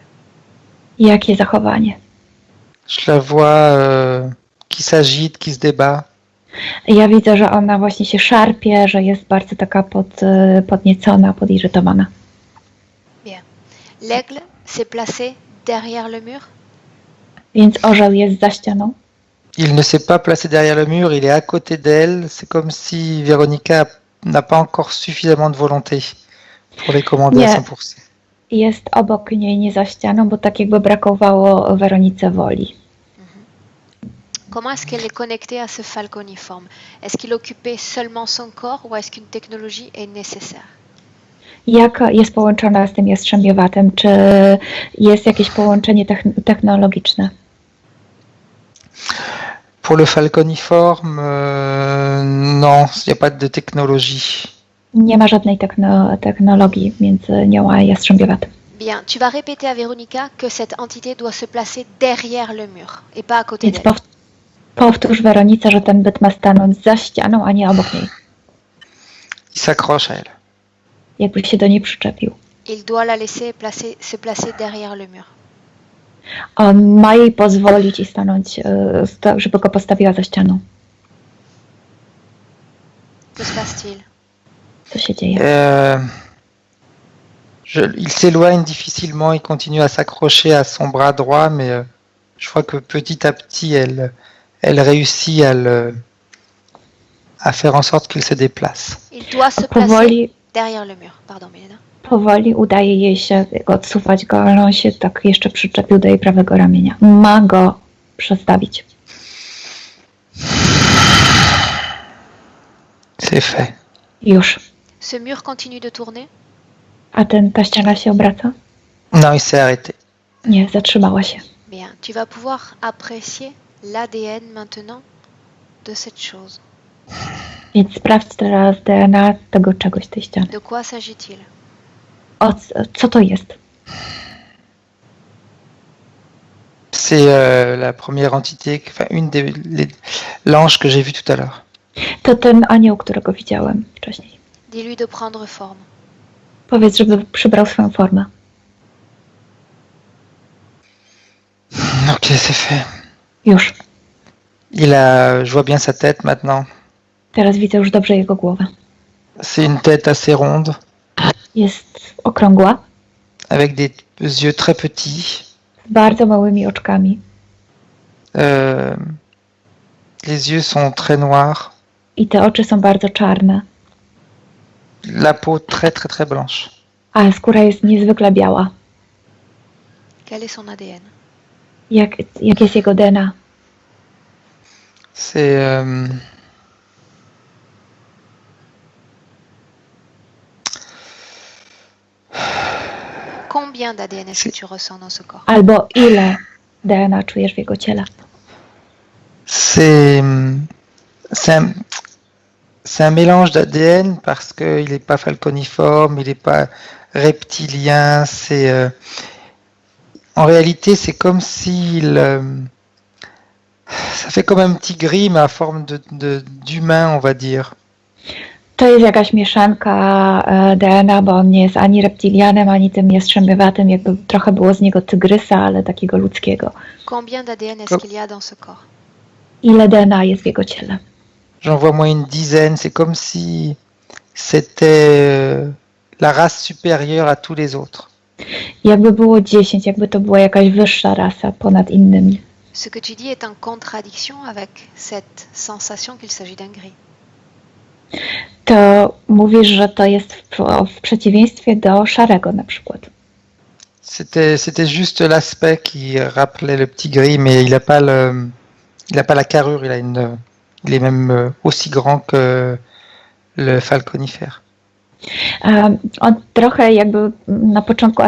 S3: Jakie zachowanie?
S2: Je la vois qui s'agite, qui se débat.
S3: Ja widzę, że ona właśnie się szarpie, że jest bardzo taka podniecona, podirytowana.
S1: Bien. L'aigle s'est placé derrière le mur.
S3: Więc orzeł jest za ścianą.
S2: Il ne s'est pas placé derrière le mur, il est à côté d'elle. C'est comme si Véronica n'a pas encore suffisamment de volonté pour les commander à
S3: Nie.
S2: 100%.
S3: Jest obok niej, nie za ścianą, bo tak jakby brakowało Weronice woli.
S1: Comment est-ce qu'elle est connectée à ce falconiforme? Est-ce qu'il occupait seulement son corps ou est-ce qu'une technologie est nécessaire?
S3: Jak jest połączona z tym jastrzębiowatem? Czy jest jakieś połączenie technologiczne?
S2: Pour le falconiforme, non, il n'y a pas de technologie.
S3: Nie ma żadnej technologii między nią a jastrzębiowatem.
S1: Bien, tu vas répéter à Véronica que cette entité doit se placer derrière le mur et pas à côté
S3: Więc
S1: d'elle.
S3: powtórz Weronice, że ten byt ma stanąć za ścianą, a nie obok niej.
S2: Il s'accroche à elle.
S3: Jakby się do niej przyczepił.
S1: Il doit la laisser se placer derrière le mur.
S3: On ma jej pozwolić i stanąć, żeby go postawiła za ścianą.
S1: Que se passe-t-il?
S3: Co się dzieje?
S2: Il s'éloigne difficilement, il continue à s'accrocher à son bras droit, mais je crois que petit à petit, elle réussit à faire en sorte qu'il se déplace.
S1: Il doit se placer derrière le mur. Pardon, Milena.
S3: Powoli udaje jej się odsuwać go, ale on się tak jeszcze przyczepił do jej prawego ramienia. Ma go przestawić.
S2: C'est fait.
S3: Już.
S1: Ce mur continue de tourner?
S3: A ta ściana się obraca?
S2: Non, il s'est arrêté.
S3: Nie, zatrzymała się.
S1: Bien, tu vas pouvoir apprécier l'ADN maintenant de cette chose.
S3: Więc sprawdź teraz DNA tego czegoś, tej ściany.
S1: De quoi s'agit-il?
S3: Co to jest?
S2: C'est la première entité, enfin l'ange que j'ai vu tout à l'heure.
S3: To ten anioł, którego widziałem wcześniej.
S1: Dis-lui de prendre forme.
S3: Powiedz, żeby przybrał swoją formę.
S2: Ok, c'est fait.
S3: Już.
S2: Je vois bien sa tête maintenant.
S3: Teraz widzę już dobrze jego głowę.
S2: C'est une tête assez ronde,
S3: Jest okrągła,
S2: avec des yeux très petits.
S3: z bardzo małymi oczkami.
S2: Les yeux sont très noirs.
S3: I te oczy są bardzo czarne.
S2: La peau très très très blanche.
S3: A skóra jest niezwykle biała.
S1: Quel est son ADN?
S3: Jak jest jego DNA?
S2: C'est
S1: Combien d'ADN est-ce que tu ressens dans ce corps?
S3: Albo ile DNA czujesz w jego ciele?
S2: c'est un mélange d'ADN parce qu'il n'est pas falconiforme, il n'est pas reptilien. En réalité, c'est comme s'il ça fait comme un petit gris, mais à forme d'humain, on va dire.
S3: To jest jakaś mieszanka DNA, bo on nie jest ani reptilianem, ani tym jastrzębiowatem, jakby trochę było z niego tygrysa, ale takiego ludzkiego.
S1: Combien d'ADN est-ce qu'il y a dans ce corps?
S3: Ile DNA jest w jego ciele?
S2: J'en vois moi une dizaine. C'est comme si c'était la race supérieure à tous les autres.
S3: Jakby było 10, jakby to była jakaś wyższa rasa ponad innymi.
S1: Ce que tu dis est en contradiction avec cette sensation qu'il s'agit d'un gris.
S3: To mówisz, że to jest w przeciwieństwie do szarego na przykład.
S2: C'était juste l'aspect qui rappelait le petit gris, mais il n'a pas la carrure. Il est même aussi grand que le falconifère.
S3: On trochę jakby na początku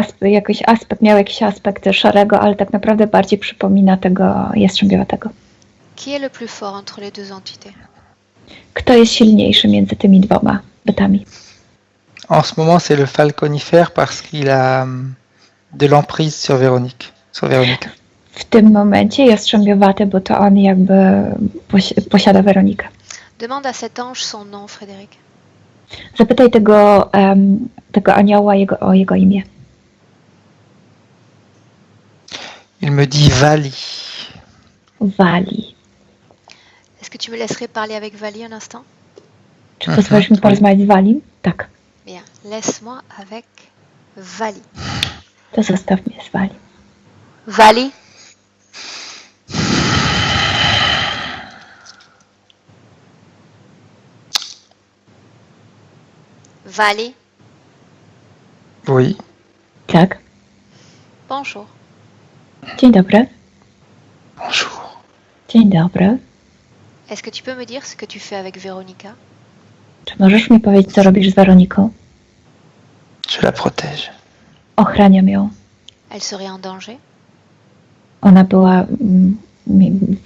S3: miał jakiś aspekt szarego, ale tak naprawdę bardziej przypomina tego jastrzębiowatego.
S1: Qui est le plus fort entre les deux entités?
S3: Kto jest silniejszy między tymi dwoma bytami?
S2: En ce moment, c'est le falconifère parce qu'il a de l'emprise sur Véronique.
S3: W tym momencie jastrzębiowaty, bo to on jakby posiada Weronikę.
S1: Demande à cet ange son nom, Frédéric.
S3: Zapytaj tego anioła o jego imię.
S2: Il me dit Vali.
S3: Wali.
S1: Est-ce que tu me laisserais parler avec Vali un instant?
S3: Czy pozwolisz mi porozmawiać z Walim? Tak.
S1: Bien, laisse-moi avec Vali.
S3: To zostaw mnie z Walim.
S1: Vali? Vali?
S2: Oui.
S3: Tak.
S1: Bonjour.
S3: Dzień dobry.
S2: Bonjour.
S3: Dzień dobry.
S1: Est-ce que tu peux me dire ce que tu fais avec Véronica?
S3: Czy możesz mi powiedzieć, co robisz z Weroniką?
S2: Je la protège.
S3: Ochraniam ją.
S1: Elle serait en danger?
S3: Ona była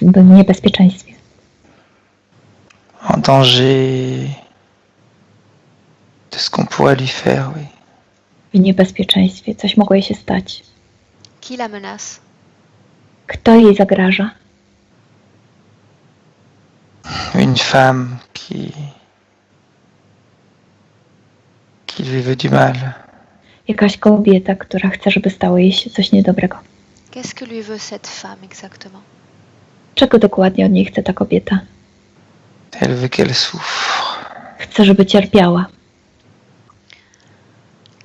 S3: w niebezpieczeństwie.
S2: En danger de ce qu'on pourrait lui faire, oui.
S3: W niebezpieczeństwie. Coś mogło jej się stać.
S1: Qui la menace?
S3: Kto jej zagraża?
S2: Une femme qui lui veut du mal.
S3: Jakaś kobieta, która chce, żeby stało jej się coś niedobrego.
S1: Qu'est-ce que lui veut cette femme exactement?
S3: Czego dokładnie od niej chce ta kobieta?
S2: Elle veut qu'elle souffre.
S3: Chce, żeby cierpiała.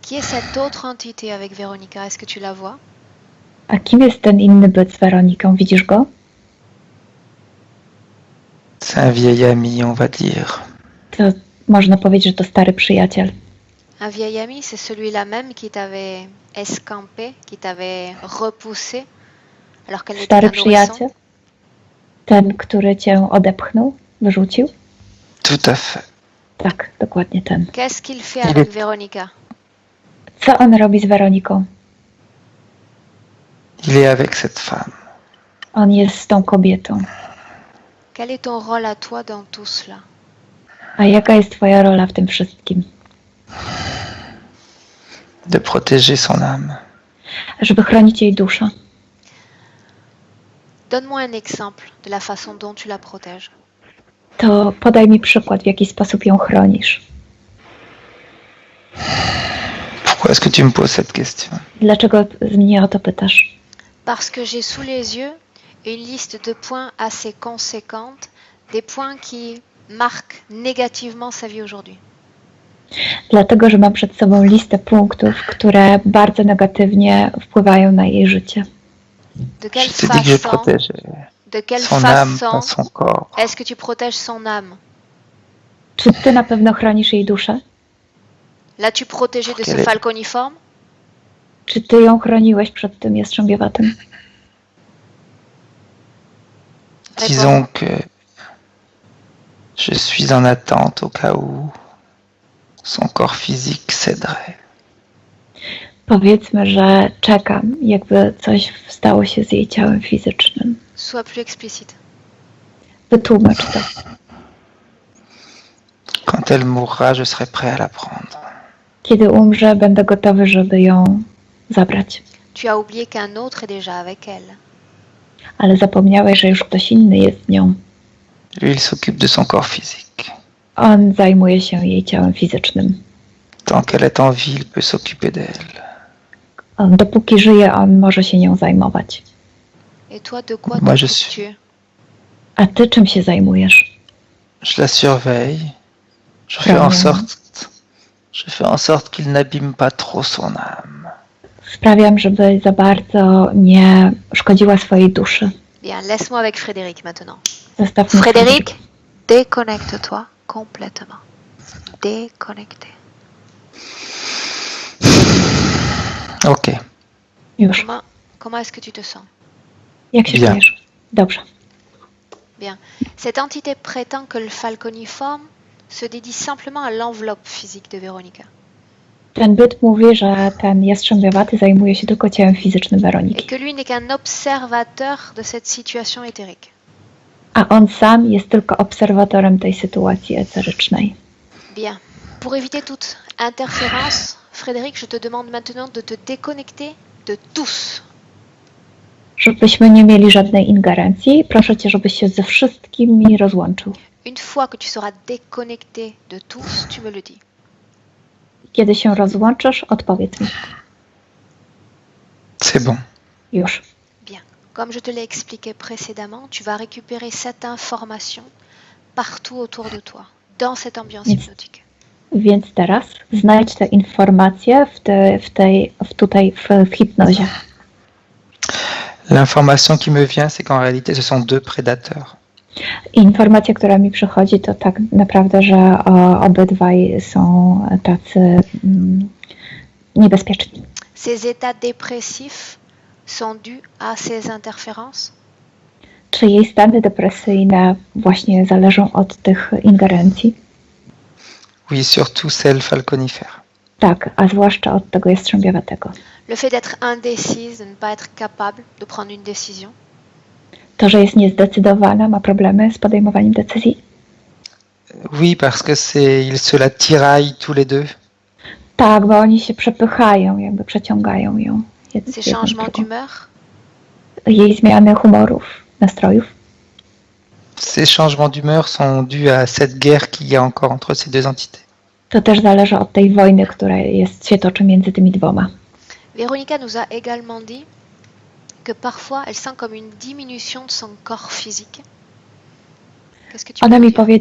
S1: Qui est cette autre entité avec Véronica? Est-ce que tu la vois?
S3: A kim jest ten inny byt z Weroniką? Widzisz go?
S2: C'est un vieil ami, on va dire.
S3: To można powiedzieć, że to stary przyjaciel.
S1: Un vieil ami, c'est celui-là même qui t'avait escampé, qui t'avait repoussé, alors qu'elle était
S3: Stary
S1: un nourrisson?
S3: przyjaciel? Ten, który cię odepchnął? Wyrzucił?
S2: Tout à fait.
S3: Tak, dokładnie ten.
S1: Qu'est-ce qu'il fait avec Véronica?
S3: Co on robi z Weroniką?
S2: Il est avec cette femme.
S3: On jest z tą kobietą.
S1: Quel est ton rôle à toi dans tout cela?
S3: A jaka jest twoja rola w tym wszystkim?
S2: De protéger son âme.
S3: Żeby chronić jej duszę.
S1: Donne-moi un exemple de la façon dont tu la protèges.
S3: To podaj mi przykład, w jaki sposób ją chronisz.
S2: Pourquoi est-ce que tu me poses cette question?
S3: Dlaczego mnie o to pytasz?
S1: Parce que j'ai sous les yeux une liste de points assez conséquente, des points qui marquent négativement sa vie aujourd'hui.
S3: Dlatego, że mam przed sobą listę punktów, które bardzo negatywnie wpływają na jej życie.
S1: De quelle
S2: Je t'ai dit que je
S1: façon,
S2: protégeais
S1: de quelle
S2: son âme,
S1: façon
S2: pas son corps.
S1: est-ce que tu protèges son âme?
S3: Czy ty na pewno chronisz jej duszę?
S1: L'as-tu protégée de ce falconiforme?
S3: Czy ty ją chroniłeś przed tym jastrzębiowatym?
S2: Disons que je suis en attente au cas où son corps physique céderait.
S3: Powiedzmy, że czekam, jakby coś stało się z jej ciałem fizycznym.
S1: Sois plus explicite.
S3: Wytłumacz to.
S2: Quand elle mourra, je serai prêt à la prendre.
S3: Kiedy umrze, będę gotowy, żeby ją zabrać.
S1: Tu as oublié qu'un autre est déjà avec elle.
S3: Ale zapomniałeś, że już ktoś inny jest z nią.
S2: Lui, il s'occupe de son corps physique.
S3: On zajmuje się jej ciałem fizycznym.
S2: Tant qu'elle est en vie, il peut s'occuper d'elle.
S3: Dopóki żyje, on może się nią zajmować.
S1: Et toi, de quoi
S2: Moi, je
S1: t'occupes-tu?
S3: A ty czym się zajmujesz?
S2: Je la surveille. Je fais en sorte qu'il n'abîme pas trop son âme.
S3: Sprawiam, żeby za bardzo nie szkodziła swojej duszy.
S1: Bien, laisse-moi avec Frédéric maintenant.
S3: Zostawmy
S1: Frédéric, déconnecte-toi complètement. Déconnecté.
S2: Ok.
S3: Już.
S1: Comment est-ce que tu te sens?
S3: Jak się
S2: Bien.
S3: czujesz? Dobrze.
S1: Bien. Cette entité prétend que le falconiforme se dédie simplement à l'enveloppe physique de Véronica.
S3: Ten byt mówi, że ten jastrzębiowaty zajmuje się tylko ciałem fizycznym
S1: Et
S3: Weroniki.
S1: que lui n'est qu'un observateur de cette situation éthérique.
S3: A on sam jest tylko obserwatorem tej sytuacji eterycznej.
S1: Bien. Pour éviter toute interférence, Frédéric, je te demande maintenant de te déconnecter de tous.
S3: Żebyśmy nie mieli żadnej ingerencji, proszę Cię, żebyś się ze wszystkimi rozłączył.
S1: Une fois que tu seras déconnecté de tous, tu me le dis.
S3: Kiedy się rozłączysz, odpowiedz mi.
S2: C'est bon.
S3: Już.
S1: Bien. Comme je te l'ai expliqué précédemment, tu vas récupérer cette information partout autour de toi, dans cette ambiance hypnotique.
S3: Więc teraz znajdź te informacje w hipnozie.
S2: L'information qui me vient, c'est qu'en réalité, ce sont deux prédateurs.
S3: Informacja, która mi przychodzi, to tak naprawdę, że obydwaj są tacy niebezpieczni.
S1: Ces états dépressifs sont dus à ces interférences?
S3: Czy jej stany depresyjne właśnie zależą od tych ingerencji?
S2: Oui, surtout celle falconifère.
S3: Tak, a zwłaszcza od tego jastrzębiowatego.
S1: Le fait d'être indécise, de ne pas être capable de prendre une décision.
S3: To, że jest niezdecydowana, ma problemy z podejmowaniem decyzji?
S2: Oui, parce que ils se la tiraillent tous les deux.
S3: Tak, bo oni się przepychają, jakby przeciągają ją.
S1: Ces changements d'humeur.
S3: Jej zmiany humorów, nastrojów.
S2: Ces changements d'humeur sont dus à cette guerre qu'il y a encore entre ces deux entités.
S3: To też zależy od tej wojny, która się toczy między tymi dwoma.
S1: Véronica nous a également dit que parfois elle sent comme une diminution de son corps physique. Qu'est-ce que tu peux dire?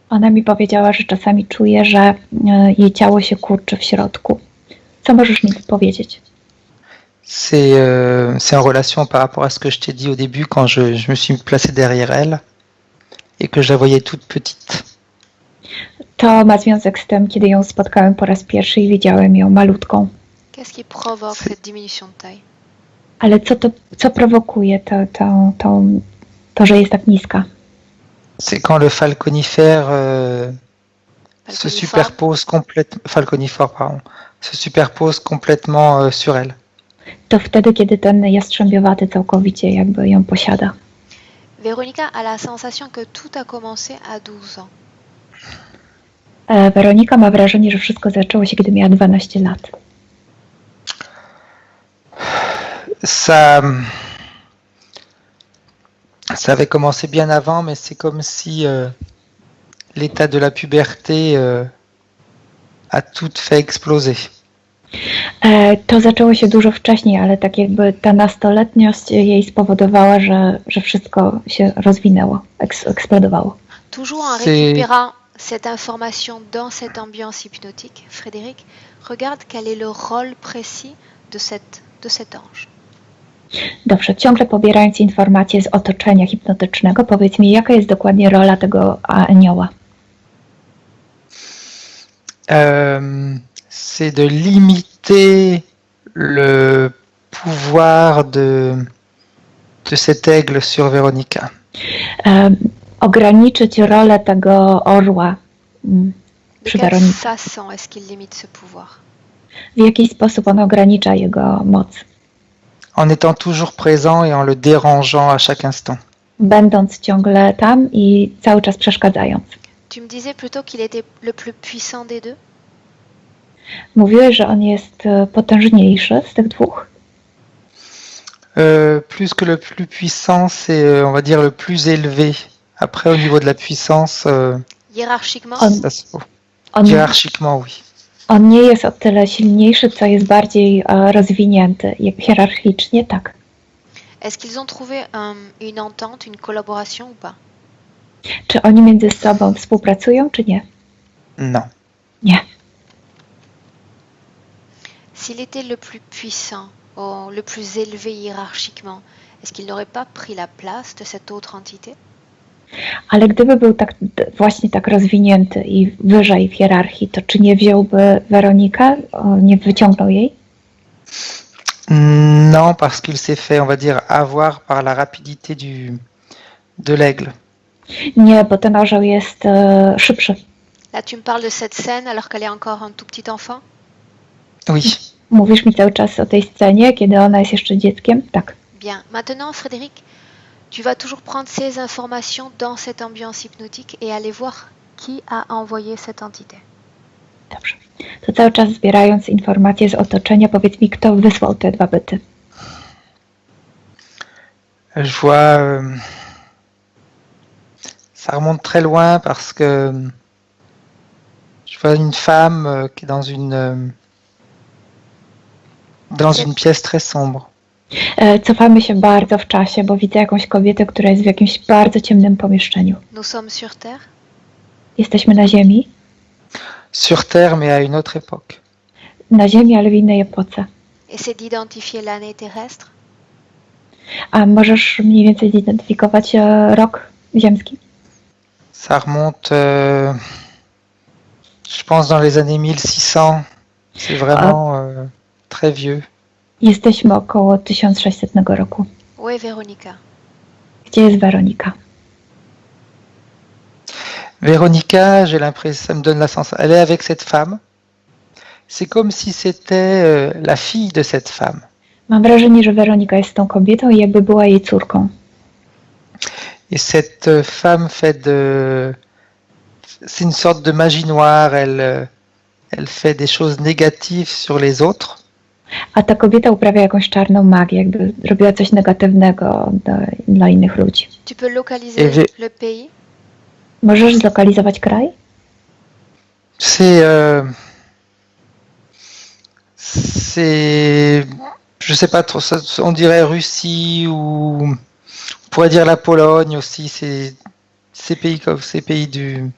S3: Ona mi powiedziała, że czasami czuje, że jej ciało się kurczy w środku. Co możesz mi powiedzieć?
S2: C'est en relation par rapport à ce que je t'ai dit au début quand je me suis placé derrière elle et que je la voyais toute petite.
S3: To ma związek z tym, kiedy ją spotkałem po raz pierwszy i widziałem ją malutką.
S1: Qu'est-ce qui provoque cette diminution de taille?
S3: Ale co prowokuje to, że jest tak niska?
S2: C'est quand le falconifère se superpose complètement sur elle.
S3: To wtedy, kiedy ten jastrzębiowaty całkowicie jakby ją posiada.
S1: Véronica a la sensation que tout a commencé à 12 ans.
S3: Weronika ma wrażenie, że wszystko zaczęło się, kiedy miała 12 lat.
S2: Ça avait commencé bien avant, mais c'est comme si l'état de la puberté a tout fait exploser.
S3: To zaczęło się dużo wcześniej, ale tak jakby ta nastoletniość jej spowodowała, że wszystko się rozwinęło, eksplodowało.
S1: Toujours en récupérant cette information dans cette ambiance hypnotique, Frédéric, regarde quel est le rôle précis de cet ange.
S3: Dobrze, ciągle pobierając informacje z otoczenia hipnotycznego, powiedz mi, jaka jest dokładnie rola tego anioła?
S2: C'est de limiter le pouvoir de cet aigle sur Véronica.
S3: Ograniczyć rolę tego orła przy
S1: De quelle
S3: Weronice.
S1: façon est-ce qu'il limite ce pouvoir?
S3: W jaki sposób on ogranicza jego moc?
S2: En étant toujours présent et en le dérangeant à chaque instant.
S3: Będąc ciągle tam i cały czas przeszkadzając.
S1: Tu me disais plutôt qu'il était le plus puissant des deux?
S3: Mówiłeś, że on jest potężniejszy z tych dwóch?
S2: Plus que le plus puissant, c'est, on va dire, le plus élevé. Après, au niveau de la puissance,
S1: Hiérarchiquement?
S2: ça se vaut.
S3: On,
S2: Hiérarchiquement, oui.
S3: on nie jest o tyle silniejszy, co jest bardziej rozwinięty. Hierarchicznie tak.
S1: Est-ce qu'ils ont trouvé une entente, une collaboration ou pas?
S3: Czy oni między sobą współpracują, czy nie?
S2: Non.
S3: Nie.
S1: S'il était le plus puissant, ou le plus élevé hiérarchiquement, est-ce qu'il n'aurait pas pris la place de cette autre entité?
S3: Ale gdyby był właśnie tak rozwinięty i wyżej w hierarchii, to czy nie wziąłby Weronikę, nie wyciągnął jej?
S2: Non, parce qu'il s'est fait, on va dire, avoir par la rapidité de l'aigle.
S3: Nie, bo ten orzeł jest szybszy.
S1: Là, tu me parles de cette scène alors qu'elle est encore un tout petit enfant?
S2: Oui.
S3: Mówisz mi cały czas o tej scenie, kiedy ona jest jeszcze dzieckiem? Tak.
S1: Bien. Maintenant, Frédéric, tu vas toujours prendre ces informations dans cette ambiance hypnotique et aller voir qui a envoyé cette entité.
S3: Dobrze. To cały czas zbierając informacje z otoczenia, powiedz mi, kto wysłał te dwa byty.
S2: Je vois, ça remonte très loin parce que je vois une femme qui est dans une pièce très sombre.
S3: Cofamy się bardzo w czasie, bo widzę jakąś kobietę, która jest w jakimś bardzo ciemnym pomieszczeniu.
S1: Nous sommes sur Terre?
S3: Jesteśmy na Ziemi?
S2: Sur Terre, mais à une autre époque.
S3: Na Ziemi, ale w innej epoce.
S1: Et c'est d'identifier l'année terrestre?
S3: A możesz mniej więcej zidentyfikować rok ziemski?
S2: Ça remonte, je pense, dans les années 1600. C'est vraiment très vieux.
S3: Jesteśmy około 1600 roku.
S1: Oui, Véronica.
S3: Gdzie jest Weronika?
S2: Véronica, j'ai l'impression, ça me donne la sensation, elle est avec cette femme. C'est comme si c'était la fille de cette femme.
S3: Mam wrażenie, że Weronika jest z tą kobietą i jakby była jej córką.
S2: Et cette femme fait de... C'est une sorte de magie noire, elle fait des choses négatives sur les autres.
S3: A ta kobieta uprawia jakąś czarną magię, jakby robiła coś negatywnego dla innych ludzi.
S1: Tu peux localiser
S2: Et
S1: le pays?
S3: Możesz zlokalizować kraj?
S2: C'est, je sais pas trop, on dirait Russie ou on pourrait dire la Pologne aussi. C'est ces pays comme ces pays du,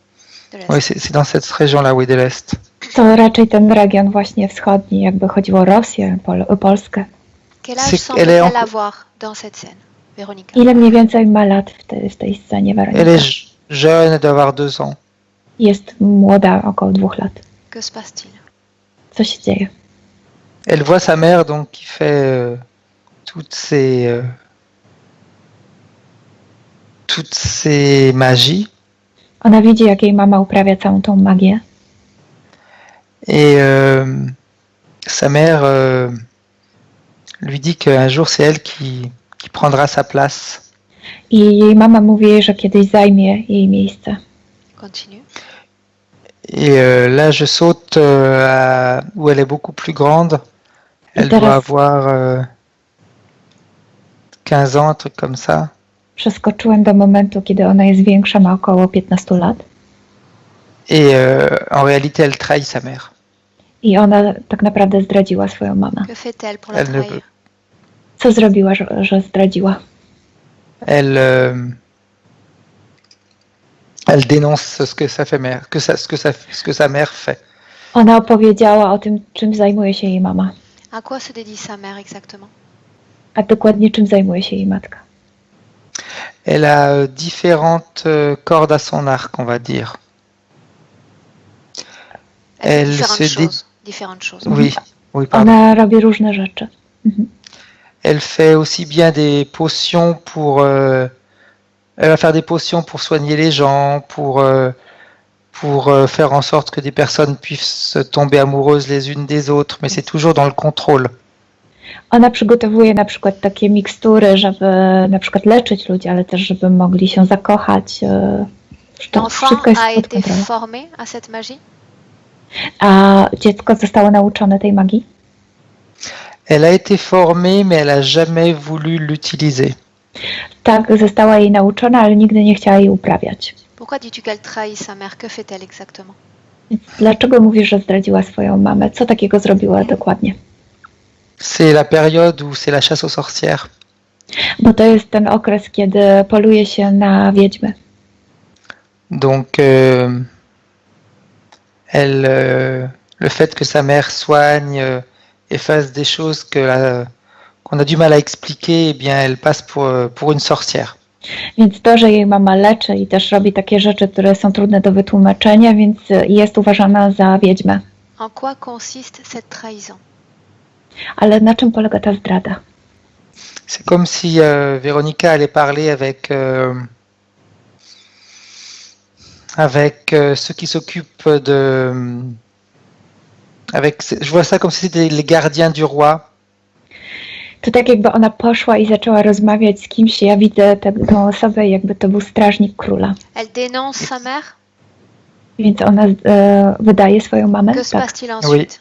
S1: De l'Est.
S2: oui, c'est dans cette région-là, oui, de l'Est.
S3: To raczej ten region właśnie wschodni, jakby chodziło o Rosję, Polskę.
S1: Quel âge
S2: C'est-
S1: semble-t-elle
S2: elle est en-
S1: avoir dans cette scène, Véronica?
S3: Ile mniej więcej ma lat w tej scenie
S2: Elle
S3: Weronika?
S2: est jeune, elle doit avoir 2 ans.
S3: Jest młoda, około 2 lat.
S1: Que se passe-t-il?
S3: Co się dzieje?
S2: Elle voit sa mère donc qui fait toutes ces magies
S3: Ona widzi, jak jej mama uprawia całą tą magię.
S2: et sa mère lui dit qu'un jour c'est elle qui prendra sa place.
S3: I jej mama mówi jej, że kiedyś zajmie jej miejsce.
S1: Continue.
S2: Et là je saute où elle est beaucoup plus grande. Elle
S3: Teraz-
S2: doit avoir 15 ans, un truc comme ça.
S3: Przeskoczyłem do momentu, kiedy ona jest większa, ma około 15 lat.
S2: Et en réalité elle trahit sa mère.
S3: I ona tak naprawdę zdradziła swoją mamę.
S1: Que fait-elle pour la
S2: Elle ne
S1: trahir?
S3: Co zrobiła, że zdradziła?
S2: Elle dénonce ce que sa fait mère, ce que sa mère fait.
S3: Ona opowiedziała o tym, czym zajmuje się jej mama.
S1: À quoi se dédie sa mère exactement?
S3: A dokładnie czym zajmuje się jej matka.
S2: Elle a différentes cordes à son arc, on va dire.
S1: Elle fait
S2: Elle se
S1: différentes choses.
S2: Oui, oui, pardon.
S3: Ona robi różne rzeczy. Mhm.
S2: Elle fait aussi bien des potions pour. Elle va faire des potions pour soigner les gens, pour faire en sorte que des personnes puissent tomber amoureuses les unes des autres, mais c'est toujours dans le contrôle.
S3: Ona przygotowuje na przykład takie mikstury, żeby na przykład leczyć ludzi, ale też żeby mogli się zakochać. To
S1: L'enfant
S3: wszystko jest
S1: a
S3: pod
S1: été
S3: kontrolą.
S1: formé à cette magie?
S3: A dziecko zostało nauczone tej magii?
S2: Elle a été formée, mais elle a jamais voulu l'utiliser.
S3: Tak, została jej nauczona, ale nigdy nie chciała jej uprawiać.
S1: Pourquoi dis-tu qu'elle trahit sa mère? Que fait-elle exactement?
S3: Więc dlaczego mówisz, że zdradziła swoją mamę? Co takiego zrobiła dokładnie?
S2: C'est la période où c'est la chasse aux sorcières.
S3: Bo to jest ten okres, kiedy poluje się na wiedźmy.
S2: Donc, le fait que sa mère soigne et fasse des choses qu'on a du mal à expliquer, eh bien, elle passe pour une sorcière.
S3: Więc to, że jej mama leczy i też robi takie rzeczy, które są trudne do wytłumaczenia, więc jest uważana za wiedźmę.
S1: En quoi consiste cette trahison?
S3: Ale na czym polega ta zdrada?
S2: C'est comme si Véronica allait parler avec ceux qui s'occupent de... je vois ça comme si c'était les gardiens du roi.
S3: To tak jakby ona poszła i zaczęła rozmawiać z kimś, ja widzę tę osobę, jakby to był strażnik króla.
S1: Elle dénonce sa mère?
S3: Więc ona wydaje swoją mamę.
S1: Que se
S3: Tak.
S1: passe-t-il ensuite?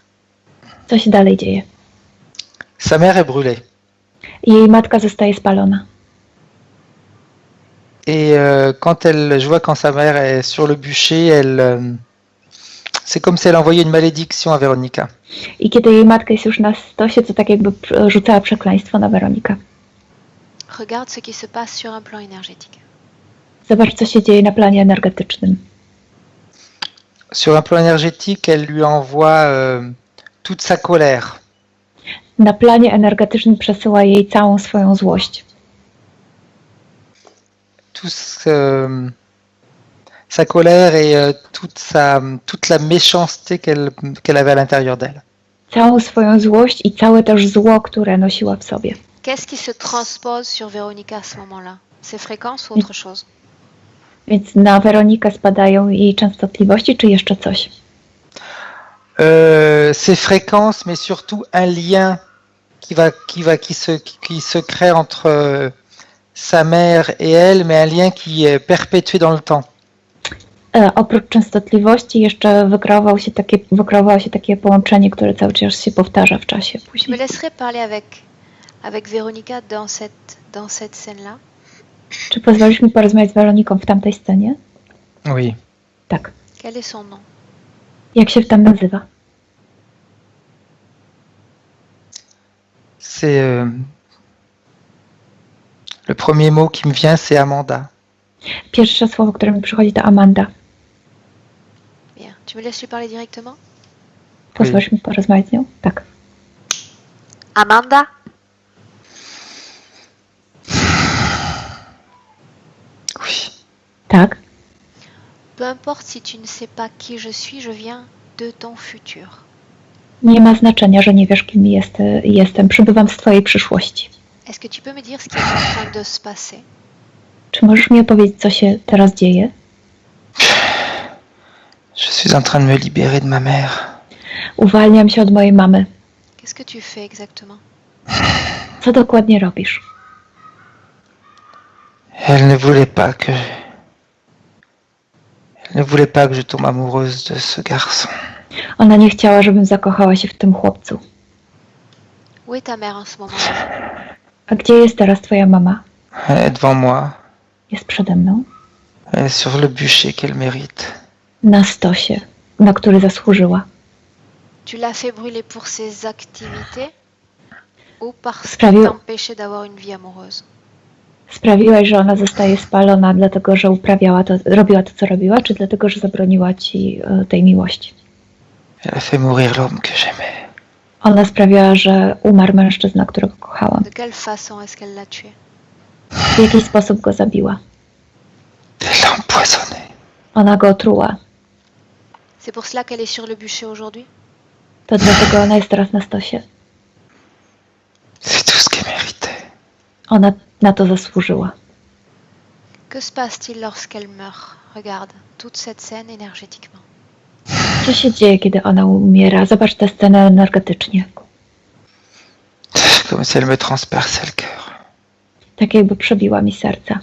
S3: Co się dalej dzieje?
S2: Sa mère est brûlée.
S3: Jej matka zostaje spalona.
S2: Et je vois quand sa mère est sur le bûcher, c'est comme si elle envoyait une malédiction à Véronica.
S3: I kiedy jej matka jest już na stosie, to tak jakby rzucała przekleństwo na Weronikę.
S1: Regarde ce qui se passe sur un plan énergétique.
S3: Zobacz, co się dzieje na planie energetycznym.
S2: Sur un plan énergétique, elle lui envoie toute sa colère.
S3: Na planie energetycznym przesyła jej całą swoją złość.
S2: Sa colère et toute la méchanceté qu'elle avait à l'intérieur d'elle.
S3: Całą swoją złość i całe też zło, które nosiła w sobie.
S1: Qu'est-ce qui se transpose sur Véronica à ce moment-là? Ces fréquences ou autre chose?
S3: Więc na Weronikę spadają jej częstotliwości, czy jeszcze coś?
S2: Ces fréquences, mais surtout un lien qui se crée entre sa mère et elle, mais un lien qui est perpétué dans le temps.
S3: Oprócz częstotliwości jeszcze wykreowało się takie połączenie, które cały czas się powtarza w czasie
S1: Je me
S3: później.
S1: laisserai parler avec Véronica dans cette scène-là.
S3: Czy pozwolisz mi porozmawiać z Weroniką w tamtej scenie?
S2: Oui.
S3: Tak.
S1: Quel est son nom?
S3: Jak się tam nazywa?
S2: C'est le premier mot qui me vient, c'est Amanda.
S3: Pierwsze słowo, które mi przychodzi, to Amanda.
S1: Bien. Tu me laisses lui parler directement?
S3: Pozwolisz mi porozmawiać z nią? Tak.
S1: Amanda?
S2: Oui.
S3: Tak.
S1: Peu importe si tu ne sais pas qui je suis, je viens de ton futur.
S3: Nie ma znaczenia, że nie wiesz, kim jestem. Przybywam z twojej przyszłości.
S1: Est-ce que tu peux me dire ce qui est en train de se passer?
S3: Czy możesz mi opowiedzieć, co się teraz dzieje?
S2: Je suis en train de me libérer de ma mère.
S3: Uwalniam się od mojej mamy.
S1: Qu'est-ce que tu fais exactement?
S3: Co dokładnie robisz?
S2: Elle ne voulait pas que je tombe amoureuse de ce garçon.
S3: Ona nie chciała, żebym zakochała się w tym chłopcu.
S1: Où est ta mère en ce moment-là?
S3: A gdzie jest teraz twoja mama?
S2: Elle est devant moi.
S3: Jest przede mną.
S2: Elle est sur le bûcher qu'elle mérite.
S3: Na stosie, na który zasłużyła.
S1: Tu l'as fait brûler pour ses activités ou parce
S3: Sprawił-
S1: qu'elle t'empêchait d'avoir une vie amoureuse?
S3: Sprawiłaś, że ona zostaje spalona dlatego, że robiła to, co robiła, czy dlatego, że zabroniła ci tej miłości?
S2: Elle a fait mourir l'homme que j'aimais.
S3: Ona sprawiała, że umarł mężczyzna, którego kochałam.
S1: De quelle façon est-ce qu'elle l'a tué?
S3: W jaki sposób go zabiła?
S2: Elle l'a empoisonné.
S3: Ona go otruła.
S1: C'est pour cela qu'elle est sur le bûcher aujourd'hui?
S3: To dlatego ona jest teraz na stosie.
S2: C'est tout ce qu'elle méritait.
S3: Ona na to zasłużyła.
S1: Que se passe-t-il lorsqu'elle meurt? Regarde, toute cette scène énergétiquement.
S3: Co się dzieje, kiedy ona umiera? Zobacz tę scenę energetycznie.
S2: Comme si elle me transperçait le cœur.
S3: Tak jakby przebiła mi serce.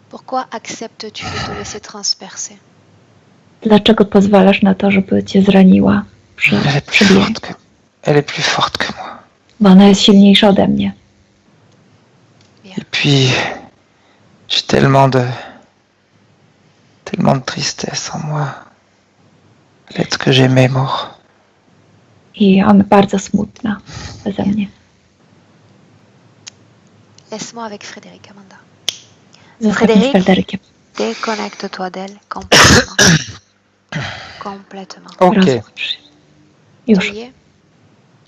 S1: Pourquoi acceptes-tu de te laisser transpercer?
S3: Dlaczego pozwalasz na to, żeby cię zraniła? Przebijać.
S2: Elle est plus forte que moi.
S3: Bo ona jest silniejsza ode mnie.
S2: Et puis, j'ai tellement de tristesse en moi. L'être que j'aimais mort.
S3: I ona bardzo smutna beze mnie.
S1: Laisse-moi avec Frédéric, Amanda.
S3: Zostań z Fryderykiem.
S1: Déconnecte-toi d'elle complètement. Complètement.
S2: Ok,
S3: Rozłącz się. Już.
S1: Tu y es?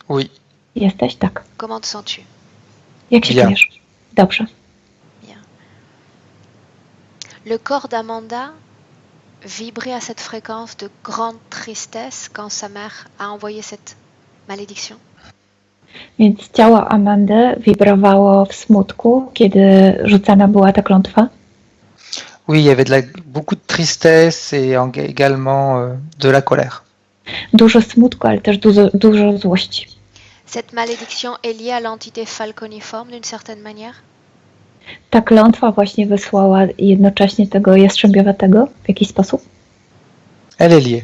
S2: oui.
S3: Jesteś? Tak.
S1: Comment te sens-tu?
S3: Jak się
S2: Bien.
S3: czujesz? Dobrze.
S1: Le corps d'Amanda vibrait à cette fréquence de grande tristesse quand sa mère a envoyé cette malédiction.
S3: Więc ciało Amandy wibrowało w smutku, kiedy rzucana była ta klątwa.
S2: Oui, il y avait beaucoup de tristesse et également de la colère.
S3: Dużo smutku, ale też dużo złości.
S1: Cette malédiction est liée à l'entité falconiforme d'une certaine manière.
S3: Ta klątwa właśnie wysłała jednocześnie tego jastrzębiowatego w jakiś sposób.
S2: Elle est liée.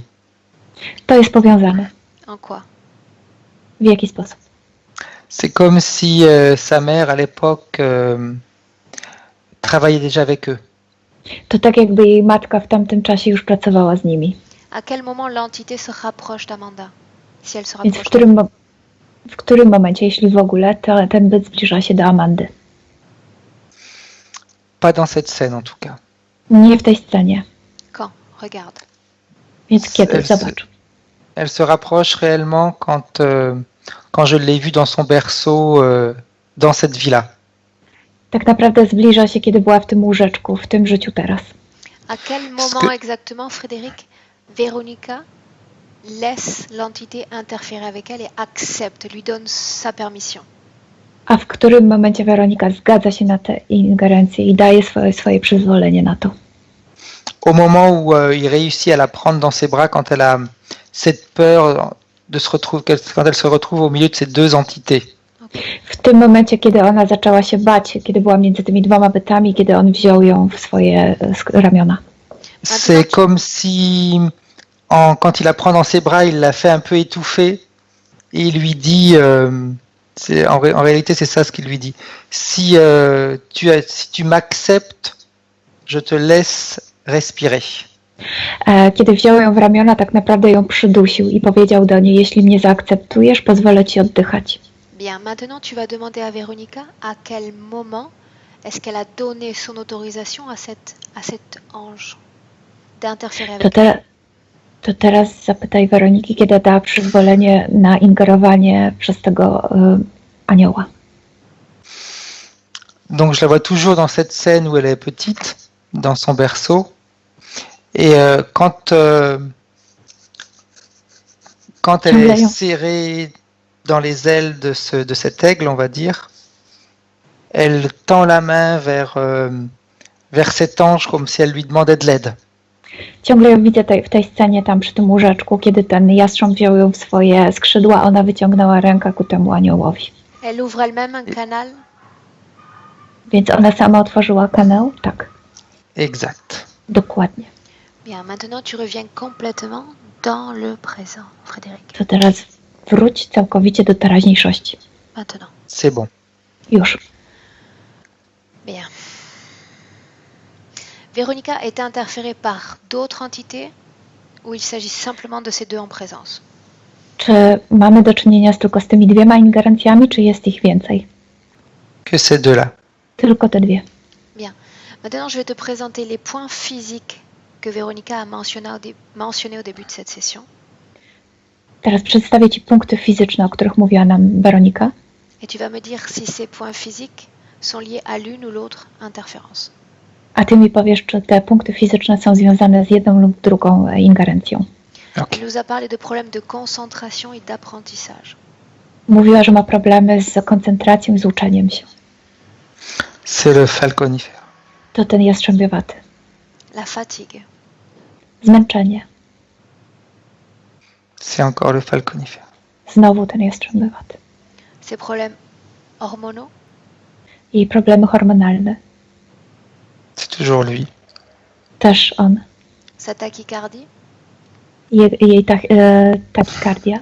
S3: To jest powiązane.
S1: En quoi?
S3: W jaki sposób?
S2: C'est comme si sa mère à l'époque travaillait déjà avec eux.
S3: To tak jakby jej matka w tamtym czasie już pracowała z nimi.
S1: À quel moment l'entité se rapproche d'Amanda? Si elle se
S3: Więc
S1: rapproche
S3: w którym momencie, jeśli w ogóle, ten byt zbliża się do Amandy?
S2: Pas dans cette scène en tout cas.
S3: Nie w tej scenie.
S1: quand? Regarde.
S3: Więc kiedy? Zobacz.
S2: Elle se rapproche réellement quand je l'ai vue dans son berceau dans cette villa.
S3: Tak naprawdę zbliża się, kiedy była w tym łóżeczku, w tym życiu teraz.
S1: À quel moment exactement, Frédéric, Véronica laisse l'entité interférer avec elle et accepte, lui donne sa permission?
S3: A w którym momencie Weronika zgadza się na tę ingerencję i daje swoje przyzwolenie na to?
S2: Au moment où il réussit à la prendre dans ses bras quand elle a cette peur de se retrouver, quand elle se retrouve au milieu de ces deux entités.
S3: W tym momencie, kiedy ona zaczęła się bać, kiedy była między tymi dwoma bytami, kiedy on wziął ją w swoje ramiona.
S2: C'est comme si, quand il la prend dans ses bras, il la fait un peu étouffer et il lui dit, en réalité c'est ça ce qu'il lui dit, si tu m'acceptes, je te laisse respirer.
S3: Kiedy wziął ją w ramiona, tak naprawdę ją przydusił i powiedział do niej, jeśli mnie zaakceptujesz, pozwolę ci oddychać.
S1: Bien, maintenant tu vas demander à Véronica à quel moment est-ce qu'elle a donné son autorisation à cet ange d'interférer avec elle.
S3: To teraz zapytaj Weroniki, kiedy dała przyzwolenie na ingerowanie przez tego anioła.
S2: Donc je la vois toujours dans cette scène où elle est petite, dans son berceau. Et quand elle est serrée dans les ailes de cet aigle, on va dire, elle tend la main vers cet ange comme si elle lui demandait de l'aide.
S3: Ciągle ją widzę w tej scenie tam przy tym łóżeczku, kiedy ten jastrząb wziął ją w swoje skrzydła, ona wyciągnęła rękę ku temu aniołowi.
S1: Elle ouvre elle-même un canal.
S3: Więc ona sama otworzyła kanał? Tak.
S2: Exact.
S3: Dokładnie.
S1: Bien, maintenant tu reviens complètement dans le présent, Frédéric.
S3: To teraz wróć całkowicie do teraźniejszości.
S1: Maintenant.
S2: C'est bon.
S3: Już.
S1: Bien. Véronica est interférée par d'autres entités ou il s'agit simplement de ces deux en présence?
S3: Czy mamy do czynienia tylko z tymi dwiema ingerencjami, czy jest ich więcej?
S2: Que ces deux-là.
S3: Tylko te dwie.
S1: Bien. Maintenant, je vais te présenter les points physiques que Véronica a mentionnés au début de cette session.
S3: Teraz przedstawię Ci punkty fizyczne, o których mówiła nam Weronika.
S1: Et tu vas me dire si ces points physiques sont liés à l'une ou l'autre interférence.
S3: A Ty mi powiesz, czy te punkty fizyczne są związane z jedną lub drugą ingerencją.
S2: Okay.
S1: Elle nous a parlé de problèmes de concentration et d'apprentissage.
S3: Mówiła, że ma problemy z koncentracją i z uczeniem się.
S2: C'est le falconifère.
S3: To ten jastrzębiowaty.
S1: La fatigue.
S3: Zmęczenie.
S2: C'est encore le falconifère.
S3: Znowu ten jastrzębiowaty.
S1: Ces problèmes hormonaux.
S3: Jej problemy hormonalne.
S2: C'est toujours lui.
S3: Też on.
S1: Sa tachycardie.
S3: Jej tachikardia.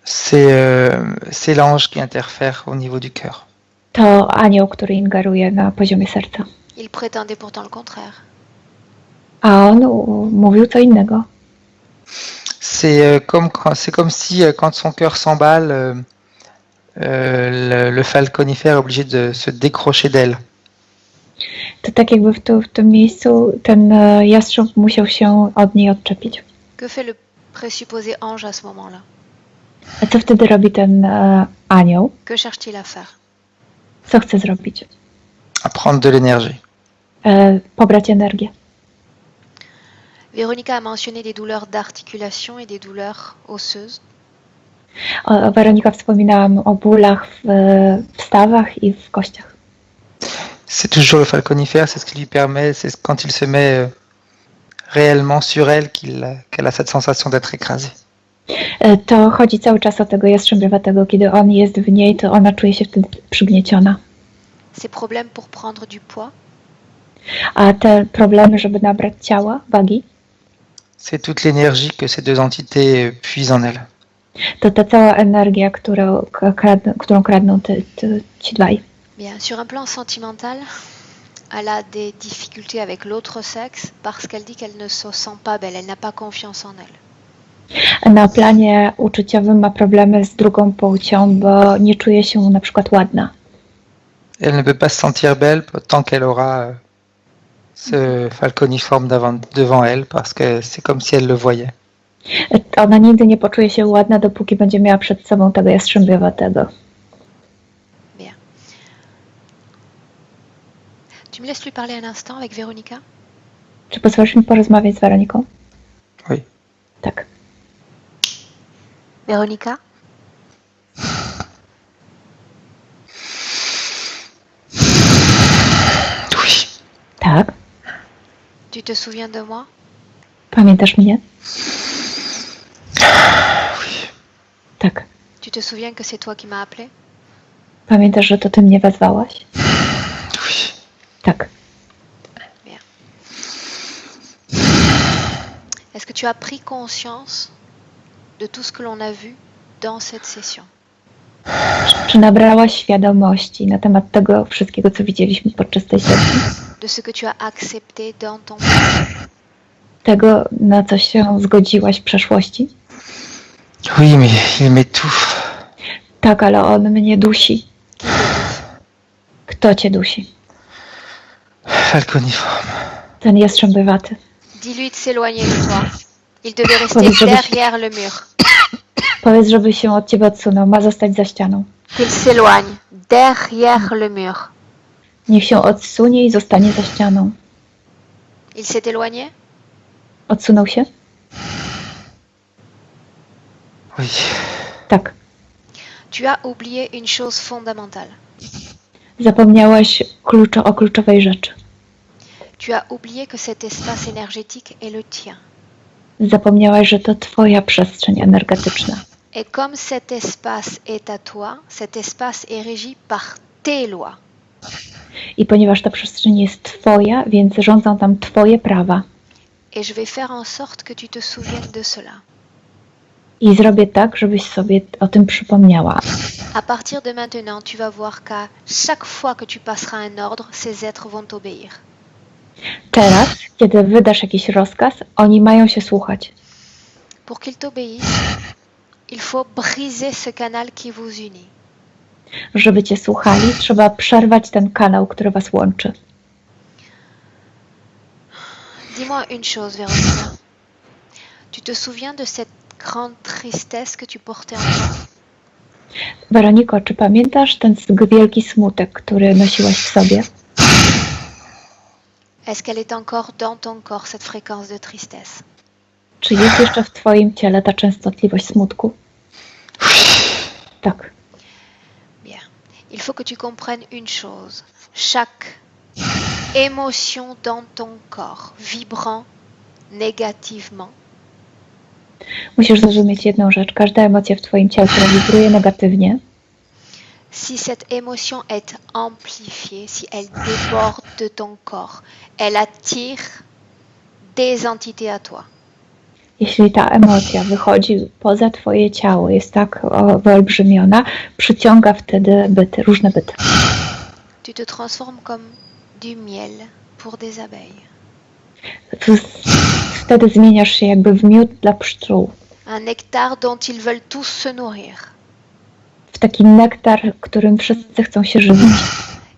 S2: C'est l'ange qui interfère au niveau du cœur.
S3: To anioł, który ingeruje na poziomie serca.
S1: Il prétendait pourtant le contraire.
S3: A on mówił co innego.
S2: C'est comme si quand son cœur s'emballe, le falconifère est obligé de se décrocher d'elle.
S3: To tak jakby w tym miejscu ten jastrząb musiał się od niej odczepić.
S1: Que fait le présupposé ange à ce moment-là?
S3: A co wtedy robi ten anioł?
S1: Que cherche-t-il à faire?
S3: Co chce zrobić?
S2: À prendre de l'énergie.
S3: Pobrać energię.
S1: Véronica a mentionné des douleurs d'articulation et des douleurs osseuses.
S3: Weronika wspominałam o bólach w stawach i w kościach.
S2: C'est toujours le falconifère, c'est ce qui lui permet, c'est quand il se met réellement sur elle qu'elle a cette sensation d'être écrasée.
S3: To chodzi cały czas o tego jastrzębiowatego. Kiedy on jest w niej, to ona czuje się wtedy przygnieciona.
S1: Ces problèmes pour prendre du poids.
S3: A te problemy, żeby nabrać ciała, wagi,
S2: c'est toute l'énergie que ces deux entités puisent en elle.
S3: To ta cała energia, którą kradną ci dwaj.
S1: Bien, sur un plan sentimental, elle a des difficultés avec l'autre sexe parce qu'elle dit qu'elle ne se sent pas belle, elle n'a pas confiance en elle.
S3: Na planie uczuciowym ma problemy z drugą płcią, bo nie czuje się na przykład ładna.
S2: Elle ne peut pas se sentir belle tant qu'elle aura ce falconiforme devant elle, parce que c'est comme si elle le voyait.
S3: Ona nigdy nie poczuje się ładna, dopóki będzie miała przed sobą tego jastrzębiowatego.
S1: Bien. Tu me laisses lui parler un instant avec Véronica?
S3: Czy pozwolisz mi porozmawiać z Weroniką?
S2: Oui.
S3: Tak.
S1: Véronica? Tu te souviens de moi?
S3: Pamiętasz mnie?
S2: Oui.
S3: Tak.
S1: Tu te souviens que c'est toi qui m'as appelé?
S3: Pamiętasz, że to ty mnie wezwałaś?
S2: Oui.
S3: Tak.
S1: Est-ce que tu as pris conscience de tout ce que l'on a vu dans cette session?
S3: Czy nabrałaś świadomości na temat tego wszystkiego, co widzieliśmy podczas tej sesji?
S1: De ce que tu as accepté dans ton passé?
S3: Tego, na co się zgodziłaś w przeszłości?
S2: Oui, mais il m'étouffe.
S3: Tak, ale on mnie dusi. Kto cię dusi?
S2: Falconiforme.
S3: Ten jastrzębywaty.
S1: Dis-lui de s'éloigner de toi. Il devait rester derrière le mur.
S3: Powiedz, żeby się od ciebie odsunął. Ma zostać za ścianą.
S1: Qu'il s'éloigne derrière le mur.
S3: Niech się odsunie i zostanie za ścianą.
S1: Il s'est éloigné?
S3: Odsunął się?
S2: Oui.
S3: Tak.
S1: Tu as oublié une chose fondamentale.
S3: Zapomniałaś o kluczowej rzeczy.
S1: Tu as oublié que cet espace énergétique est le tien.
S3: Zapomniałaś, że to twoja przestrzeń energetyczna.
S1: Et comme cet espace est à toi, cet espace est régi par tes lois.
S3: I ponieważ ta przestrzeń jest twoja, więc rządzą tam twoje prawa.
S1: Et je vais faire en sorte que tu te souviennes de cela.
S3: I zrobię tak, żebyś sobie o tym przypomniała.
S1: À partir de maintenant, tu vas voir qu'à chaque fois que tu passeras un ordre, ces êtres vont t'obéir.
S3: Teraz, kiedy wydasz jakiś rozkaz, oni mają się słuchać.
S1: Pour qu'ils t'obéissent, il faut briser ce canal qui vous unit.
S3: Żeby cię słuchali, trzeba przerwać ten kanał, który was łączy.
S1: Dis-moi une chose, Véronica. Tu te souviens de cette grande tristesse que tu portais en toi?
S3: Weroniko, czy pamiętasz ten wielki smutek, który nosiłaś w sobie?
S1: Est-ce qu'elle est encore dans ton corps, cette fréquence de tristesse?
S3: Czy jest jeszcze w twoim ciele ta częstotliwość smutku? Tak.
S1: Bien. Il faut que tu comprennes une chose. Chaque émotion dans ton corps, vibrant négativement,
S3: Musisz zrozumieć jedną rzecz. Każda emocja w twoim ciele, która wibruje negatywnie,
S1: si cette émotion est amplifiée, si elle déborde de ton corps, elle attire des entités à toi.
S3: jeśli ta emocja wychodzi poza twoje ciało, jest tak wyolbrzymiona, przyciąga wtedy byty, różne byty.
S1: Tu te transformes comme du miel pour des abeilles.
S3: Wtedy zmieniasz się jakby w miód dla pszczół.
S1: Un nectar dont ils veulent tous se nourrir.
S3: W taki nektar, którym wszyscy chcą się żywić.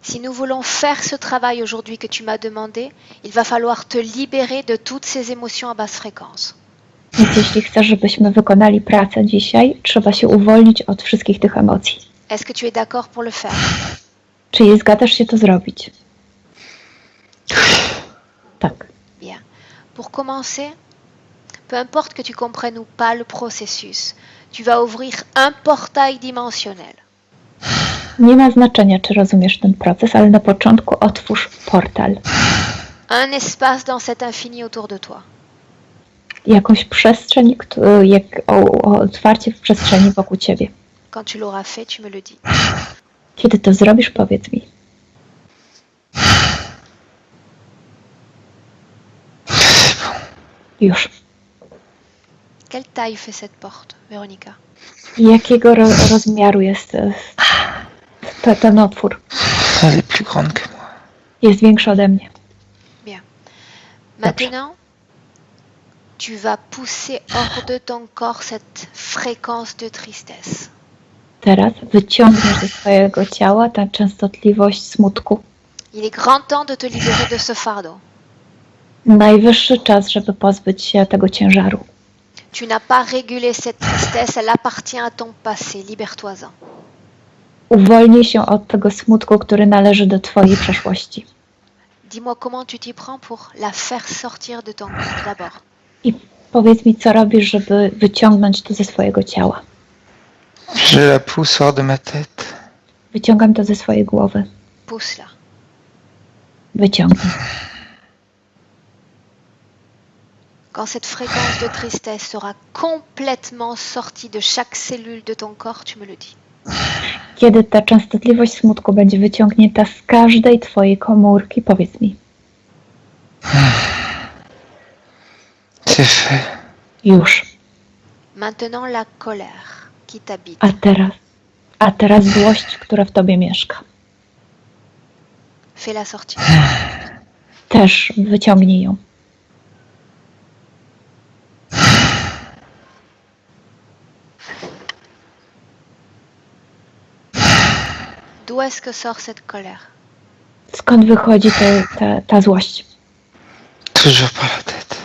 S1: Si nous voulons faire ce travail aujourd'hui que tu m'as demandé, il va falloir te libérer de toutes ces émotions à basse fréquence.
S3: Więc jeśli chcesz, żebyśmy wykonali pracę dzisiaj, trzeba się uwolnić od wszystkich tych emocji.
S1: Est-ce que tu es d'accord pour le faire?
S3: Czy zgadzasz się to zrobić? Tak.
S1: Bien. Pour commencer, peu importe que tu comprennes ou pas le processus, tu vas ouvrir un portail dimensionnel.
S3: Nie ma znaczenia, czy rozumiesz ten proces, ale na początku otwórz portal.
S1: Un espace dans cet infini autour de toi.
S3: Jakąś przestrzeń, otwarcie w przestrzeni wokół ciebie.
S1: Quand tu l'auras fait, tu me le dis.
S3: Kiedy to zrobisz, powiedz mi. Już.
S1: Quelle taille fait cette porte, Véronica?
S3: Jakiego rozmiaru jest ten otwór?
S2: Elle est plus grande que moi.
S3: Jest większy ode mnie.
S1: Bien. Maintenant, tu vas pousser hors de ton corps cette fréquence de tristesse.
S3: Teraz wyciągniesz ze swojego ciała tę częstotliwość smutku.
S1: Il est grand temps de te libérer de ce fardeau.
S3: Najwyższy czas, żeby pozbyć się tego ciężaru.
S1: Tu n'as pas régulé cette tristesse, elle appartient à ton passé, libère-toi-en.
S3: Uwolnij się od tego smutku, który należy do twojej przeszłości.
S1: Dis-moi comment tu t'y prends pour la faire sortir de ton corps d'abord.
S3: I powiedz mi, co robisz, żeby wyciągnąć to ze swojego ciała.
S2: Je la pousse hors de ma tête.
S3: Wyciągam to ze swojej głowy.
S1: Pousse-la.
S3: Wyciągnij.
S1: Quand cette fréquence de tristesse sera complètement sortie de chaque cellule de ton corps, tu me le dis.
S3: Kiedy ta częstotliwość smutku będzie wyciągnięta z każdej twojej komórki, powiedz mi.
S2: C'est fait.
S3: Już.
S1: Maintenant la colère qui t'habite.
S3: A teraz złość, która w tobie mieszka.
S1: Fais-la sortir.
S3: Też wyciągnij ją.
S1: D'où est-ce que sort cette colère?
S3: Skąd wychodzi ta złość?
S2: Toujours par la tête.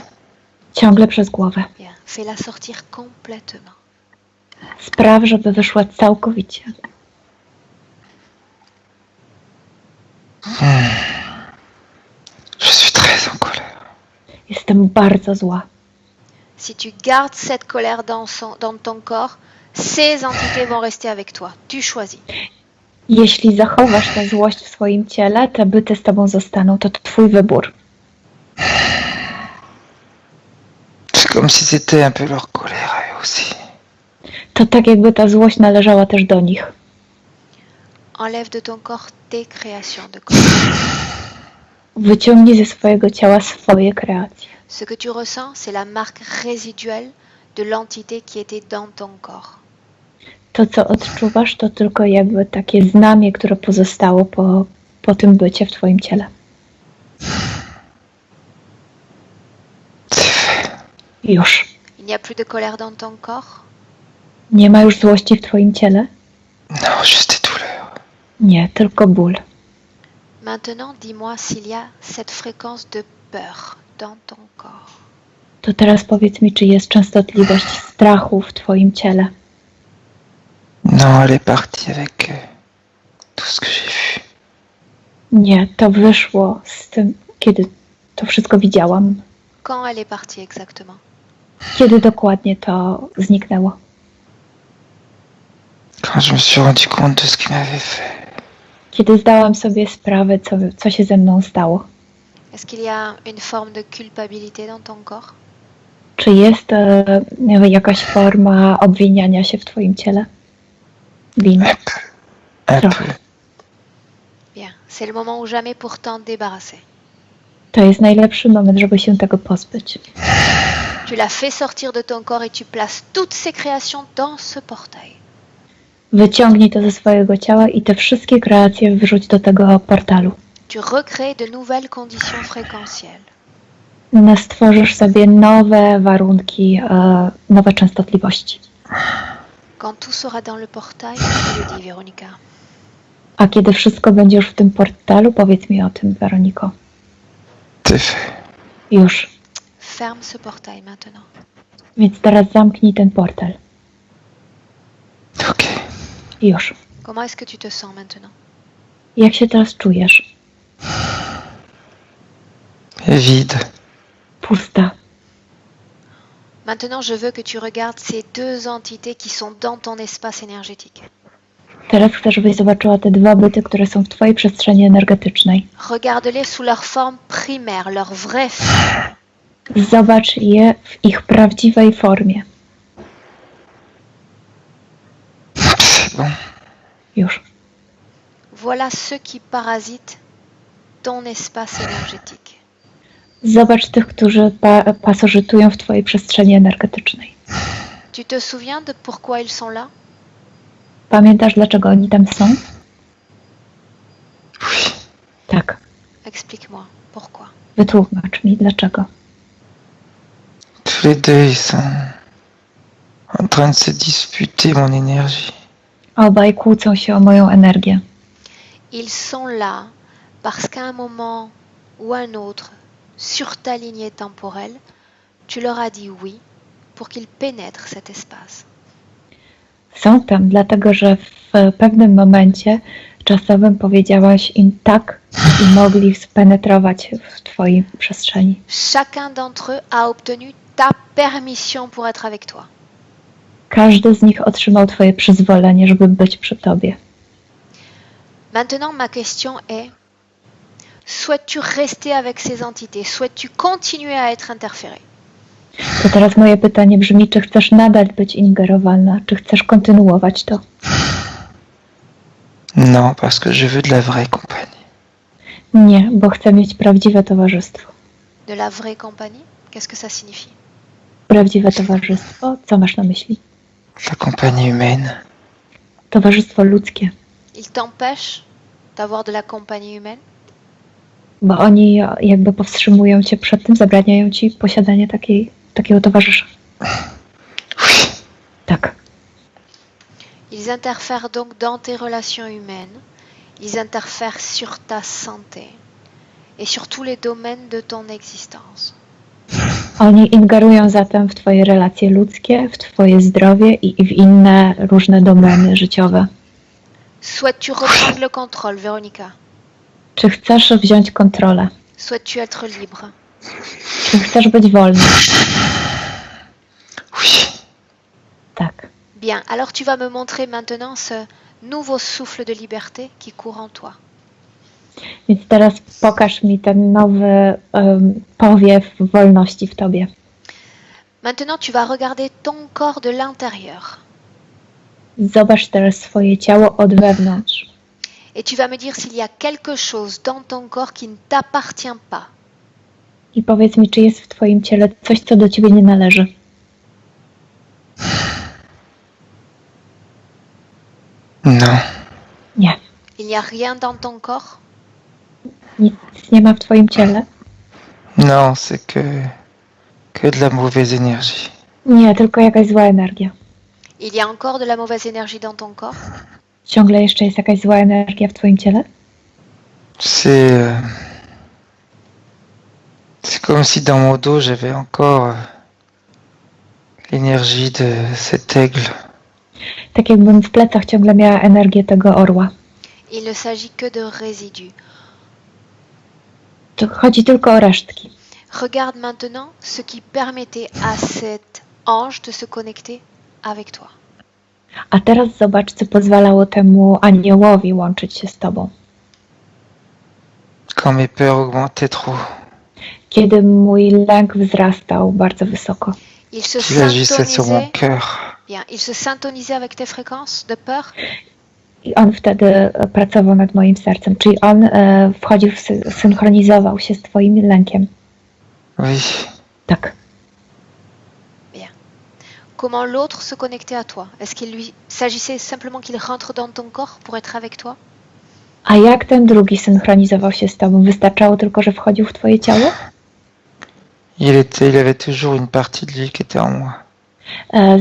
S3: Ciągle przez głowę.
S1: Bien. Fais-la sortir complètement.
S3: Spraw, żeby wyszła całkowicie.
S2: Je suis très en colère.
S3: Jestem bardzo zła.
S1: Si tu gardes cette colère dans ton corps, ces entités vont rester avec toi. Tu choisis.
S3: Jeśli zachowasz tę złość w swoim ciele, te byty z tobą zostaną. To twój wybór.
S2: C'est comme si c'était un peu leur colère à eux aussi.
S3: To tak jakby ta złość należała też do nich.
S1: Enlève de ton corps tes créations de colère.
S3: Wyciągnij ze swojego ciała swoje kreacje.
S1: Ce que tu ressens, c'est la marque résiduelle de l'entité qui était dans ton corps.
S3: To, co odczuwasz, to tylko jakby takie znamie, które pozostało po tym bycie w twoim ciele.
S2: C'est fait.
S3: Już.
S1: Il n'y a plus de colère dans ton corps?
S3: Nie ma już złości w twoim ciele?
S2: Non, juste des douleurs.
S3: Nie, tylko ból.
S1: Maintenant, dis-moi s'il y a cette fréquence de peur dans ton corps.
S3: To teraz powiedz mi, czy jest częstotliwość strachu w twoim ciele?
S2: Non, elle est partie avec tout ce que j'ai vu.
S3: Nie, to wyszło z tym, kiedy to wszystko widziałam.
S1: Quand elle est partie exactement?
S3: Kiedy dokładnie to zniknęło?
S2: Quand je me suis rendu compte de ce qu'il m'avait fait.
S3: Kiedy zdałam sobie sprawę, co się ze mną stało.
S1: Est-ce qu'il y a une forme de culpabilité dans ton corps?
S3: Czy jest jakaś forma obwiniania się w twoim ciele? Winy.
S2: Un
S3: Trochę.
S2: peu.
S1: Bien, c'est le moment ou jamais pour t'en débarrasser.
S3: To jest najlepszy moment, żeby się tego pozbyć.
S1: Tu l'as fait sortir de ton corps et tu places toutes ces créations dans ce portail.
S3: Wyciągnij to ze swojego ciała i te wszystkie kreacje wrzuć do tego portalu.
S1: Tu recrées de nouvelles conditions fréquentielles.
S3: Stworzysz sobie nowe warunki, nowe częstotliwości.
S1: Quand tout sera dans le portail, tu le dis, Véronica.
S3: A kiedy wszystko będzie już w tym portalu, powiedz mi o tym, Weroniko.
S2: C'est fait.
S3: Już.
S1: Ferme ce portail maintenant.
S3: Więc teraz zamknij ten portal.
S2: Ok.
S3: Już.
S1: Comment est-ce que tu te sens maintenant?
S3: Jak się teraz czujesz?
S2: Vide.
S3: Pusta.
S1: Maintenant, je veux que tu regardes ces deux entités qui sont dans ton espace énergétique.
S3: Teraz chcę, żebyś zobaczyła te dwa byty, które są w twojej przestrzeni energetycznej.
S1: Regarde-les sous leur forme primaire, leur vraie forme.
S3: Zobacz je w ich prawdziwej formie.
S2: C'est bon.
S3: Już.
S1: Voilà ceux qui parasitent ton espace énergétique.
S3: Zobacz tych, którzy pasożytują w twojej przestrzeni energetycznej.
S1: Tu te souviens de pourquoi ils sont là?
S3: Pamiętasz, dlaczego oni tam są?
S2: Oui.
S3: Tak.
S1: Explique-moi, pourquoi?
S3: Wytłumacz mi, dlaczego.
S2: Tous les deux, ils sont en train de se disputer mon énergie.
S3: Obaj kłócą się o moją energię.
S1: Ils sont là parce qu'à un moment ou un autre, sur ta lignée temporelle, tu leur as dit oui pour qu'ils pénètrent cet espace.
S3: Są tam dlatego, że w pewnym momencie czasowym powiedziałaś im tak i mogli spenetrować w twojej przestrzeni.
S1: Chacun d'entre eux a obtenu ta permission pour être avec toi.
S3: Każdy z nich otrzymał twoje przyzwolenie, żeby być przy tobie.
S1: Maintenant, ma question est, souhaites-tu rester avec ces entités? Souhaites-tu continuer à être interféré?
S3: To teraz moje pytanie brzmi, czy chcesz nadal być ingerowana, czy chcesz kontynuować to?
S2: Non, parce que je veux de la vraie compagnie.
S3: Nie, bo chcę mieć prawdziwe towarzystwo.
S1: De la vraie compagnie? Qu'est-ce que ça signifie?
S3: Prawdziwe towarzystwo? Co masz na myśli?
S2: La compagnie humaine.
S3: Towarzystwo ludzkie.
S1: Il t'empêche d'avoir de la compagnie humaine?
S3: Bo oni jakby powstrzymują cię przed tym, zabraniają ci posiadania takiego towarzysza.
S2: Oui.
S3: Tak.
S1: Ils interfèrent donc dans tes relations humaines, ils interfèrent sur ta santé et sur tous les domaines de ton existence.
S3: Oni ingerują zatem w twoje relacje ludzkie, w twoje zdrowie i w inne różne domeny życiowe.
S1: Souhaites-tu reprendre le contrôle, Véronica?
S3: Czy chcesz wziąć kontrolę?
S1: Souhaites-tu être libre?
S3: Czy chcesz być wolny?
S2: Oui.
S3: Tak.
S1: Bien, alors tu vas me montrer maintenant ce nouveau souffle de liberté qui court en toi.
S3: Więc teraz pokaż mi ten nowy powiew wolności w tobie.
S1: Maintenant, tu vas regarder ton corps de l'intérieur
S3: Zobacz teraz swoje ciało od wewnątrz
S1: et tu vas me dire s'il y a quelque chose dans ton corps qui ne t'appartient pas.
S3: i powiedz mi, czy jest w twoim ciele coś, co do ciebie nie należy.
S2: Non.
S3: Nie.
S1: Il n'y a rien dans ton corps?
S3: Nic nie ma w twoim ciele?
S2: Non, c'est que de la mauvaise énergie.
S3: Nie, tylko jakaś zła energia.
S1: Il y a encore de la mauvaise énergie dans ton corps?
S3: Ciągle jeszcze jest jakaś zła energia w twoim ciele?
S2: C'est comme si dans mon dos j'avais encore l'énergie de cet aigle.
S3: Tak jakbym w plecach ciągle miała energię tego orła.
S1: Il ne s'agit que de résidus.
S3: To chodzi tylko o resztki.
S1: Regarde maintenant ce qui permettait à cet ange de se connecter avec toi.
S3: A teraz zobacz, co pozwalało temu aniołowi łączyć się z tobą.
S2: Quand mes peurs augmentaient trop,
S3: Kiedy mój lęk wzrastał bardzo wysoko.
S1: Il se
S2: qu'il agissait sur mon
S1: syntonisait,
S2: cœur.
S1: bien, il se syntonisait avec tes fréquences de peur.
S3: I on wtedy pracował nad moim sercem. Czyli on wchodził, synchronizował się z twoim lękiem.
S2: Oui.
S3: Tak.
S1: Comment l'autre se connectait à toi? Est-ce qu'il lui s'agissait simplement qu'il rentre dans ton corps pour être avec toi?
S3: A jak ten drugi synchronizował się z tobą? Wystarczało tylko, że wchodził w twoje ciało?
S2: Il avait toujours une partie de lui qui était en moi.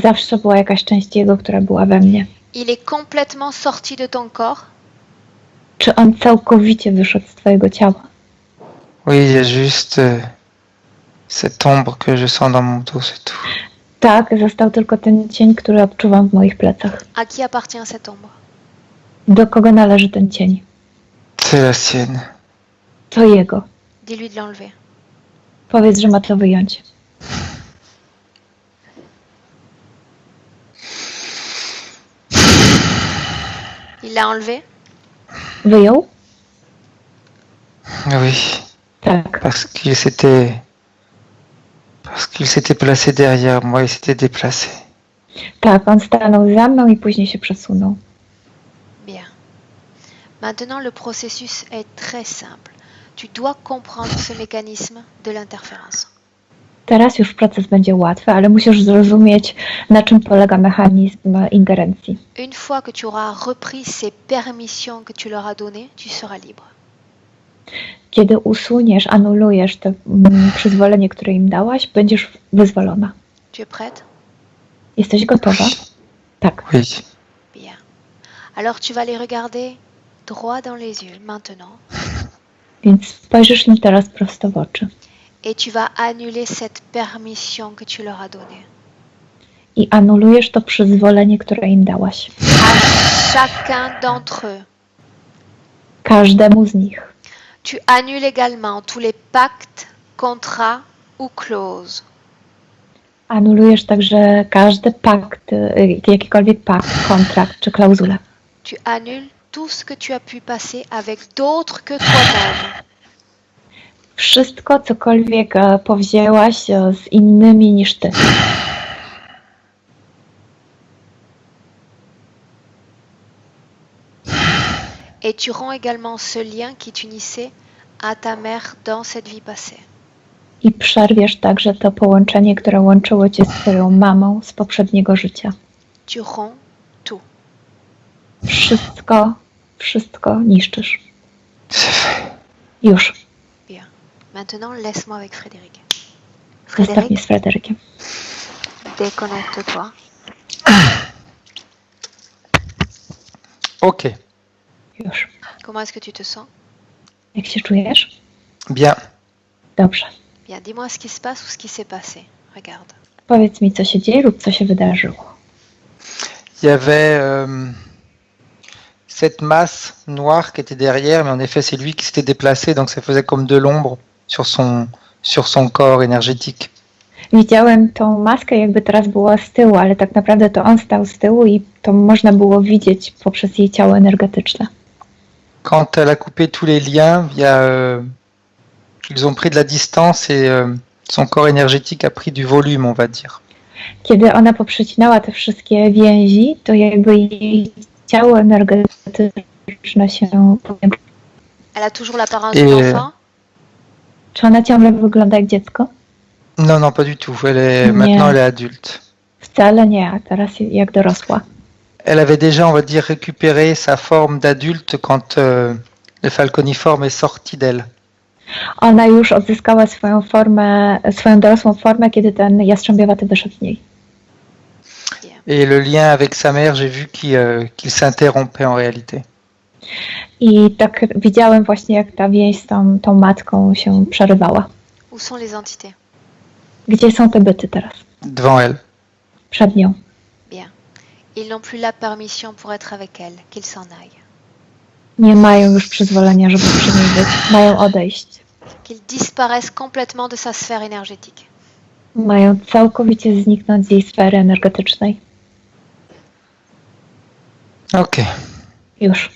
S3: Zawsze była jakaś część jego, która była we mnie.
S1: Il est complètement sorti de ton corps?
S3: Czy on całkowicie wyszedł z twojego ciała?
S2: Oui, il y a juste cette ombre que je sens dans mon dos, c'est tout.
S3: Tak, został tylko ten cień, który odczuwam w moich plecach.
S1: À qui appartient cette ombre?
S3: Do kogo należy ten cień?
S2: C'est la sienne.
S3: To jego.
S1: Dis-lui de l'enlever.
S3: Powiedz, że ma to wyjąć.
S1: Il l'a enlevé?
S3: Wyjął?
S2: Oui,
S3: Tak.
S2: parce qu'il s'était placé derrière moi, il s'était déplacé.
S3: Tak, on stanął za mną i później się przesunął.
S1: Bien. Maintenant, le processus est très simple. Tu dois comprendre ce mécanisme de l'interférence.
S3: Teraz już proces będzie łatwy, ale musisz zrozumieć, na czym polega mechanizm ingerencji.
S1: Une fois que tu auras repris ces permissions que tu leur as données, tu seras libre.
S3: Kiedy usuniesz, anulujesz to przyzwolenie, które im dałaś, będziesz wyzwolona.
S1: Tu es prête?
S3: Jesteś gotowa? Tak.
S2: Oui.
S1: Bien. Alors tu vas les regarder droit dans les yeux maintenant
S3: Więc spojrzysz im teraz prosto w oczy
S1: et tu vas annuler cette permission que tu leur as donnée.
S3: i anulujesz to przyzwolenie, które im dałaś.
S1: À chacun d'entre eux.
S3: Każdemu z nich.
S1: Tu annules également tous les pactes, contrats ou clauses.
S3: Anulujesz także każdy pakt, jakikolwiek pakt, kontrakt czy klauzulę.
S1: Tu annules tout ce que tu as pu passer avec d'autres que toi-même.
S3: Wszystko, cokolwiek powzięłaś z innymi niż ty.
S1: Et tu rends également ce lien qui t'unissait à ta mère dans cette vie passée.
S3: I przerwiesz także to połączenie, które łączyło cię z twoją mamą z poprzedniego życia.
S1: Tu romps tout.
S3: Wszystko niszczysz.
S2: C'est fait.
S3: Już.
S1: Bien. Maintenant, laisse-moi avec Frédéric.
S3: Zostaw mnie
S1: Frédéric,
S3: z Fryderykiem.
S1: déconnecte-toi.
S2: Ok,
S3: Już.
S1: Comment est-ce que tu te sens?
S3: Jak się czujesz?
S2: bien.
S3: Dobrze.
S1: Bien, dis-moi ce qui se passe ou ce qui s'est passé. Regarde.
S3: Powiedz mi, co się dzieje lub co się wydarzyło.
S2: Il y avait cette masse noire qui était derrière, mais en effet, c'est lui qui s'était déplacé, donc ça faisait comme de l'ombre sur son corps énergétique.
S3: Widziałem tą maskę, jakby teraz była z tyłu, ale tak naprawdę to on stał z tyłu i to można było widzieć poprzez jej ciało energetyczne.
S2: Quand elle a coupé tous les liens, ils ont pris de la distance et son corps énergétique a pris du volume, on va dire.
S3: Kiedy ona poprzecinała te wszystkie więzi, to jakby jej ciało energetyczne się powiększyło.
S1: Elle a toujours l'apparence d'une enfant?
S3: Czy ona ciągle wygląda jak dziecko?
S2: Non, non, pas du tout.
S3: Nie.
S2: Maintenant, elle est adulte.
S3: Wcale nie, a teraz jak dorosła.
S2: Elle avait déjà, on va dire, récupéré sa forme d'adulte quand le falconiforme est sorti d'elle.
S3: Ona już odzyskała swoją dorosłą formę, kiedy ten jastrzębiowaty wyszedł z niej.
S2: Et le lien avec sa mère, j'ai vu qu'il s'interrompait en réalité.
S3: I tak widziałem właśnie, jak ta więź z tą matką się przerywała.
S1: Où sont les entités?
S3: Gdzie są te byty teraz?
S2: Devant elle.
S3: Przed nią.
S1: Bien. Ils n'ont plus la permission pour être avec elle, qu'ils s'en aillent.
S3: Nie mają już przyzwolenia, żeby przy niej być. Mają odejść.
S1: Qu'ils disparaissent complètement de sa sphère énergétique.
S3: Mają całkowicie zniknąć z jej sfery energetycznej.
S2: Ok.
S3: Już.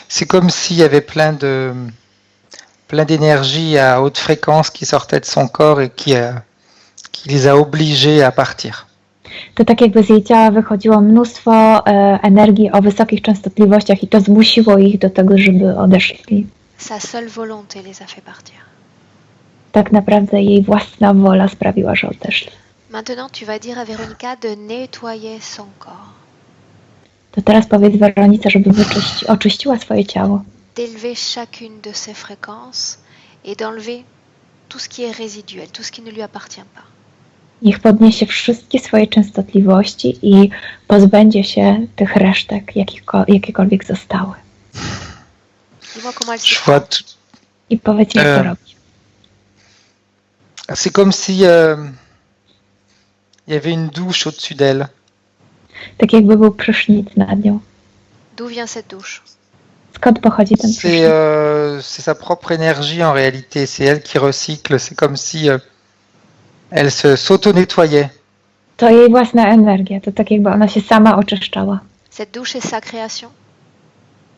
S2: C'est comme s'il y avait plein d'énergie à haute fréquence qui sortait de son corps et qui les a obligés à partir.
S3: To tak jakby z jej ciała wychodziło mnóstwo energii o wysokich częstotliwościach i to zmusiło ich do tego, żeby odeszli.
S1: Sa seule volonté les a fait partir.
S3: Tak naprawdę jej własna wola sprawiła, że odeszli.
S1: Maintenant, tu vas dire à Véronica de nettoyer son corps,
S3: To teraz powiedz Weronice, żeby oczyściła swoje ciało.
S1: d'élever chacune de ses fréquences et d'enlever tout ce qui est résiduel, tout ce qui ne lui appartient pas.
S3: Niech podniesie wszystkie swoje częstotliwości i pozbędzie się tych resztek, jakiekolwiek zostały.
S1: Dis-moi comment elle s'y
S2: Je
S1: prend.
S2: vois
S3: I powiedz, jak to robi.
S2: c'est comme si il y avait une douche au-dessus d'elle.
S3: Tak jakby był prysznic nad nią.
S1: D'où vient cette douche?
S3: Skąd pochodzi ten prysznic?
S2: C'est sa propre énergie en réalité. C'est elle qui recycle. C'est comme si elle s'auto-nettoyait.
S3: To jej własna energia, to tak jakby ona się sama oczyszczała.
S1: Cette douche est sa création?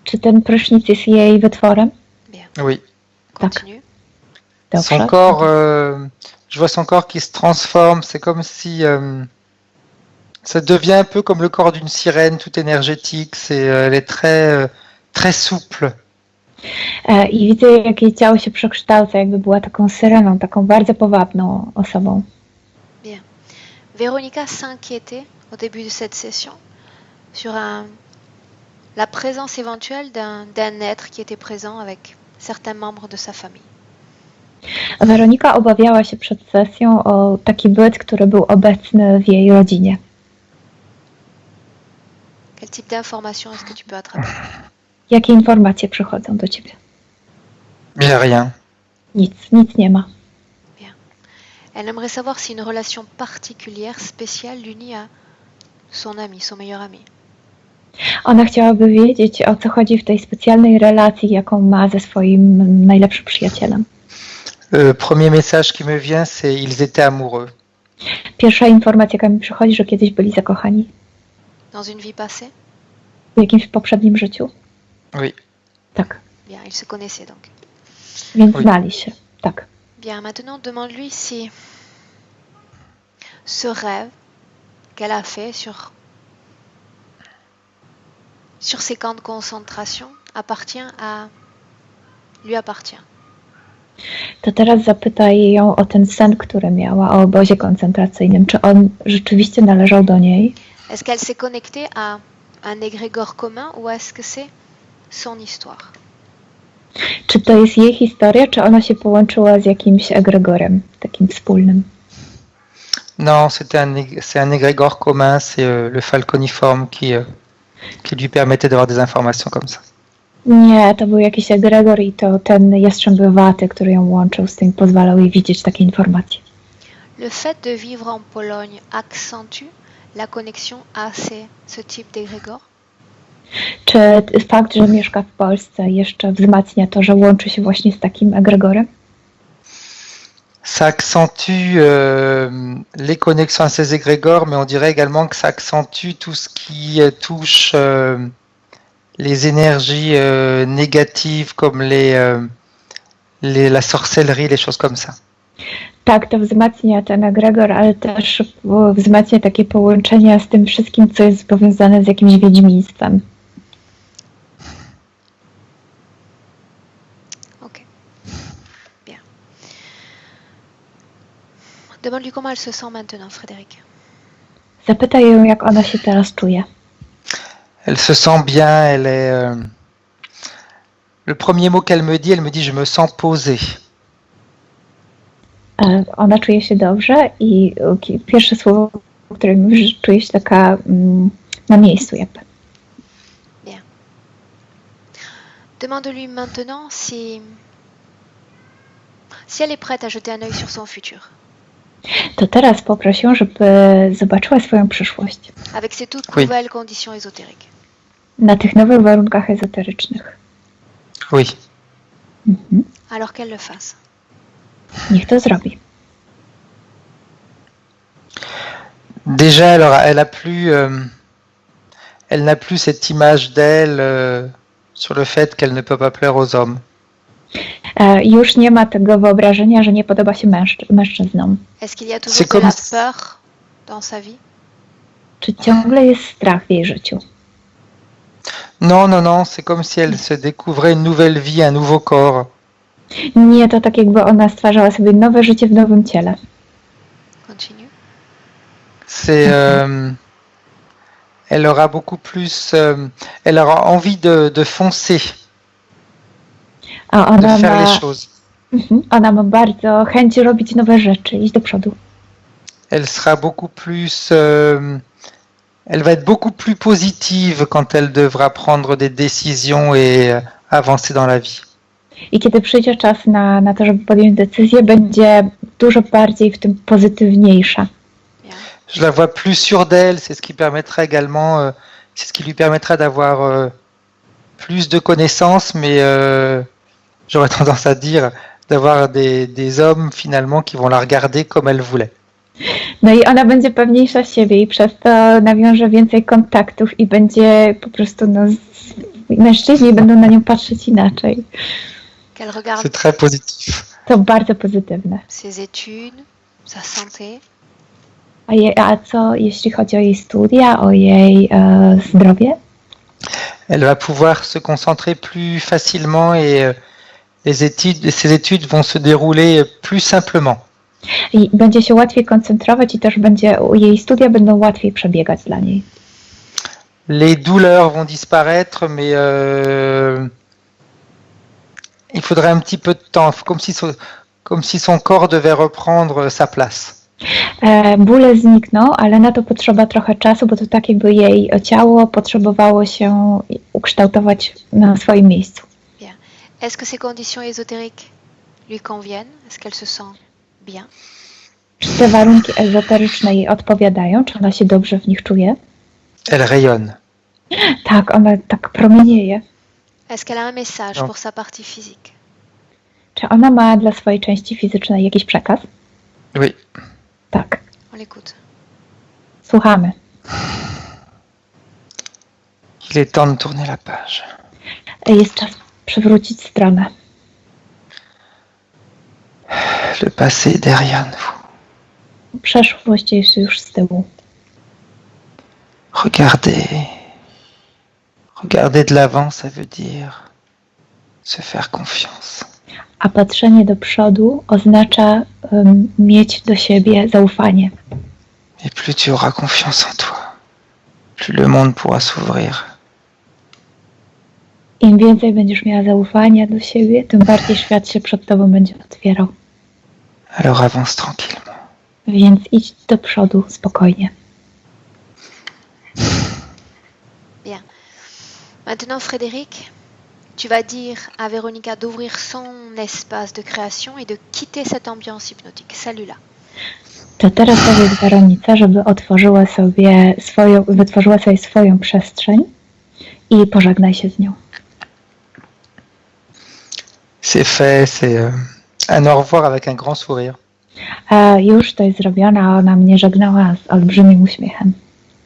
S3: Czy ten prysznic jest jej wytworem?
S2: Oui.
S1: Continue.
S3: Dobrze.
S2: Son corps, je vois son corps qui se transforme. C'est comme si ça devient un peu comme le corps d'une sirène, tout énergétique. Elle est très souple.
S3: I widzę, jak jej ciało się przekształca, jakby była taką syreną, taką bardzo powabną osobą.
S1: Véronica s'inquiétait au début de cette session sur la présence éventuelle d'un être qui était présent avec certains membres de sa famille.
S3: Weronika obawiała się przed sesją o taki byt, który był obecny w jej rodzinie.
S1: Quel type d'information est-ce que tu peux attraper?
S3: Jakie informacje przychodzą do ciebie?
S2: Il n'y a rien.
S3: Nic nie ma.
S1: Elle aimerait savoir si une relation particulière, spéciale, l'unit à son ami, son meilleur ami.
S3: Ona chciałaby wiedzieć, o co chodzi w tej specjalnej relacji, jaką ma ze swoim najlepszym przyjacielem.
S2: Le premier message qui me vient, c'est ils étaient amoureux.
S3: Pierwsza informacja, jaka mi przychodzi, że kiedyś byli zakochani.
S1: Dans une vie passée?
S3: W jakimś poprzednim życiu?
S2: Oui.
S3: Tak.
S1: Bien, ils se connaissaient donc.
S3: Więc
S2: Oui.
S3: znali się, tak.
S1: Bien, maintenant demande-lui si ce rêve qu'elle a fait sur ces camps de concentration lui appartient.
S3: To teraz zapytaj ją o ten sen, który miała, o obozie koncentracyjnym. Czy on rzeczywiście należał do niej?
S1: Est-ce qu'elle s'est connectée à un égrégore commun ou est-ce que c'est son histoire?
S3: Czy to jest jej historia, czy ona się połączyła z jakimś egregorem, takim wspólnym?
S2: Non, c'est un égrégore commun, c'est le falconiforme qui lui permettait d'avoir des informations comme ça.
S3: Nie, to był jakiś egregor i to ten jastrzębiowaty, który ją łączył z tym, pozwalał jej widzieć takie informacje.
S1: Le fait de vivre en Pologne accentue la connexion à ce type d'égrégore?
S3: Czy fakt, że mieszka w Polsce jeszcze wzmacnia to, że łączy się właśnie z takim egregorem?
S2: Ça accentue les connexions à ces égrégores, mais on dirait également que ça accentue tout ce qui touche les énergies négatives comme la sorcellerie, les choses comme ça.
S3: Tak, to wzmacnia ten egregor, ale też wzmacnia takie połączenia z tym wszystkim, co jest powiązane z jakimś wiedźmiństwem.
S1: Ok. Bien. Demande-lui comment elle se sent maintenant, Frédéric.
S3: Zapytaj ją, jak ona się teraz czuje.
S2: Elle se sent bien, elle est... Le premier mot qu'elle me dit, je me sens posée.
S3: Ona czuje się dobrze i pierwsze słowo, które mówi, że czuje się taka na miejscu jakby.
S1: Bien. Demande-lui maintenant si elle est prête à jeter un œil sur son futur.
S3: To teraz poproś ją, żeby zobaczyła swoją przyszłość
S1: Avec ces toutes
S2: Oui.
S1: nouvelles conditions ésotériques.
S3: na tych nowych warunkach ezoterycznych.
S2: Oui.
S3: Mhm.
S1: Alors qu'elle le fasse.
S3: Niech to zrobi.
S2: Déjà, elle n'a plus cette image d'elle sur le fait qu'elle ne peut pas plaire aux hommes.
S3: Już nie ma tego wyobrażenia, że nie podoba się mężczyznom.
S1: Est-ce qu'il y a
S2: C'est
S1: toujours de
S2: comme
S1: la
S2: si-
S1: peur dans sa vie?
S3: Czy ciągle jest strach w jej życiu?
S2: Non, non, non, c'est comme si elle se découvrait une nouvelle vie, un nouveau corps.
S3: Nie, to tak jakby ona stwarzała sobie nowe życie w nowym ciele.
S1: Continue.
S2: C'est, elle aura beaucoup plus, elle aura envie de foncer,
S3: A
S2: de
S3: ona
S2: faire les
S3: ma,
S2: choses.
S3: ona ma bardzo chęć robić nowe rzeczy, iść do przodu.
S2: Elle sera beaucoup plus, elle va être beaucoup plus positive quand elle devra prendre des décisions et avancer dans la vie.
S3: I kiedy przyjdzie czas na to, żeby podjąć decyzję, będzie dużo bardziej w tym pozytywniejsza.
S2: Je la vois plus sûre d'elle, c'est ce qui permettra également, c'est ce qui lui permettra d'avoir plus de connaissances, mais j'aurais tendance à dire d'avoir des hommes finalement qui vont la regarder comme elle voulait.
S3: No i ona będzie pewniejsza siebie i przez to nawiąże więcej kontaktów i będzie po prostu, mężczyźni będą na nią patrzeć inaczej.
S1: Qu'elle regarde
S2: C'est très positif.
S3: To bardzo pozytywne.
S1: ses études, sa santé.
S3: A co jeśli chodzi o jej studia, o jej zdrowie?
S2: Elle va pouvoir se concentrer plus facilement et ses études vont se dérouler plus simplement.
S3: I będzie się łatwiej koncentrować i też jej studia będą łatwiej przebiegać dla niej.
S2: Les douleurs vont disparaître, mais il faudrait un petit peu de temps, comme si son corps devait reprendre sa place.
S3: Bóle znikną, ale na to potrzeba trochę czasu, bo to tak jakby jej ciało potrzebowało się ukształtować na swoim miejscu.
S1: Est-ce que ces conditions ésotériques lui conviennent? Est-ce qu'elle se sent bien?
S3: Czy te warunki ezoteryczne jej odpowiadają? Czy ona się dobrze w nich czuje?
S2: Elle rayonne.
S3: Tak, ona tak promienieje.
S1: Est-ce qu'elle a un message
S2: Non.
S1: pour sa partie physique?
S3: Czy ona ma dla swojej części fizycznej jakiś przekaz?
S2: Oui.
S3: Tak.
S1: On l'écoute.
S3: Słuchamy.
S2: Il est temps de tourner la page.
S3: Jest czas przywrócić stronę.
S2: Le passé est derrière nous.
S3: Przeszłość jest już z tyłu.
S2: Regarder de l'avant, ça veut dire se faire confiance.
S3: A patrzenie do przodu oznacza mieć do siebie zaufanie.
S2: Et plus tu auras confiance en toi, plus le monde pourra s'ouvrir.
S3: Im więcej będziesz miała zaufania do siebie, tym bardziej świat się przed tobą będzie otwierał.
S2: Alors avance tranquillement.
S3: Więc idź do przodu spokojnie.
S1: Bien. Maintenant, Frédéric, tu vas dire à Véronica d'ouvrir son espace de création et de quitter cette ambiance hypnotique, celui-là.
S3: To teraz powiedz Weronice, żeby wytworzyła sobie swoją przestrzeń i pożegnaj się z nią.
S2: C'est fait, c'est un au revoir avec un grand sourire.
S3: Już to jest zrobione, a ona mnie żegnała z olbrzymim uśmiechem.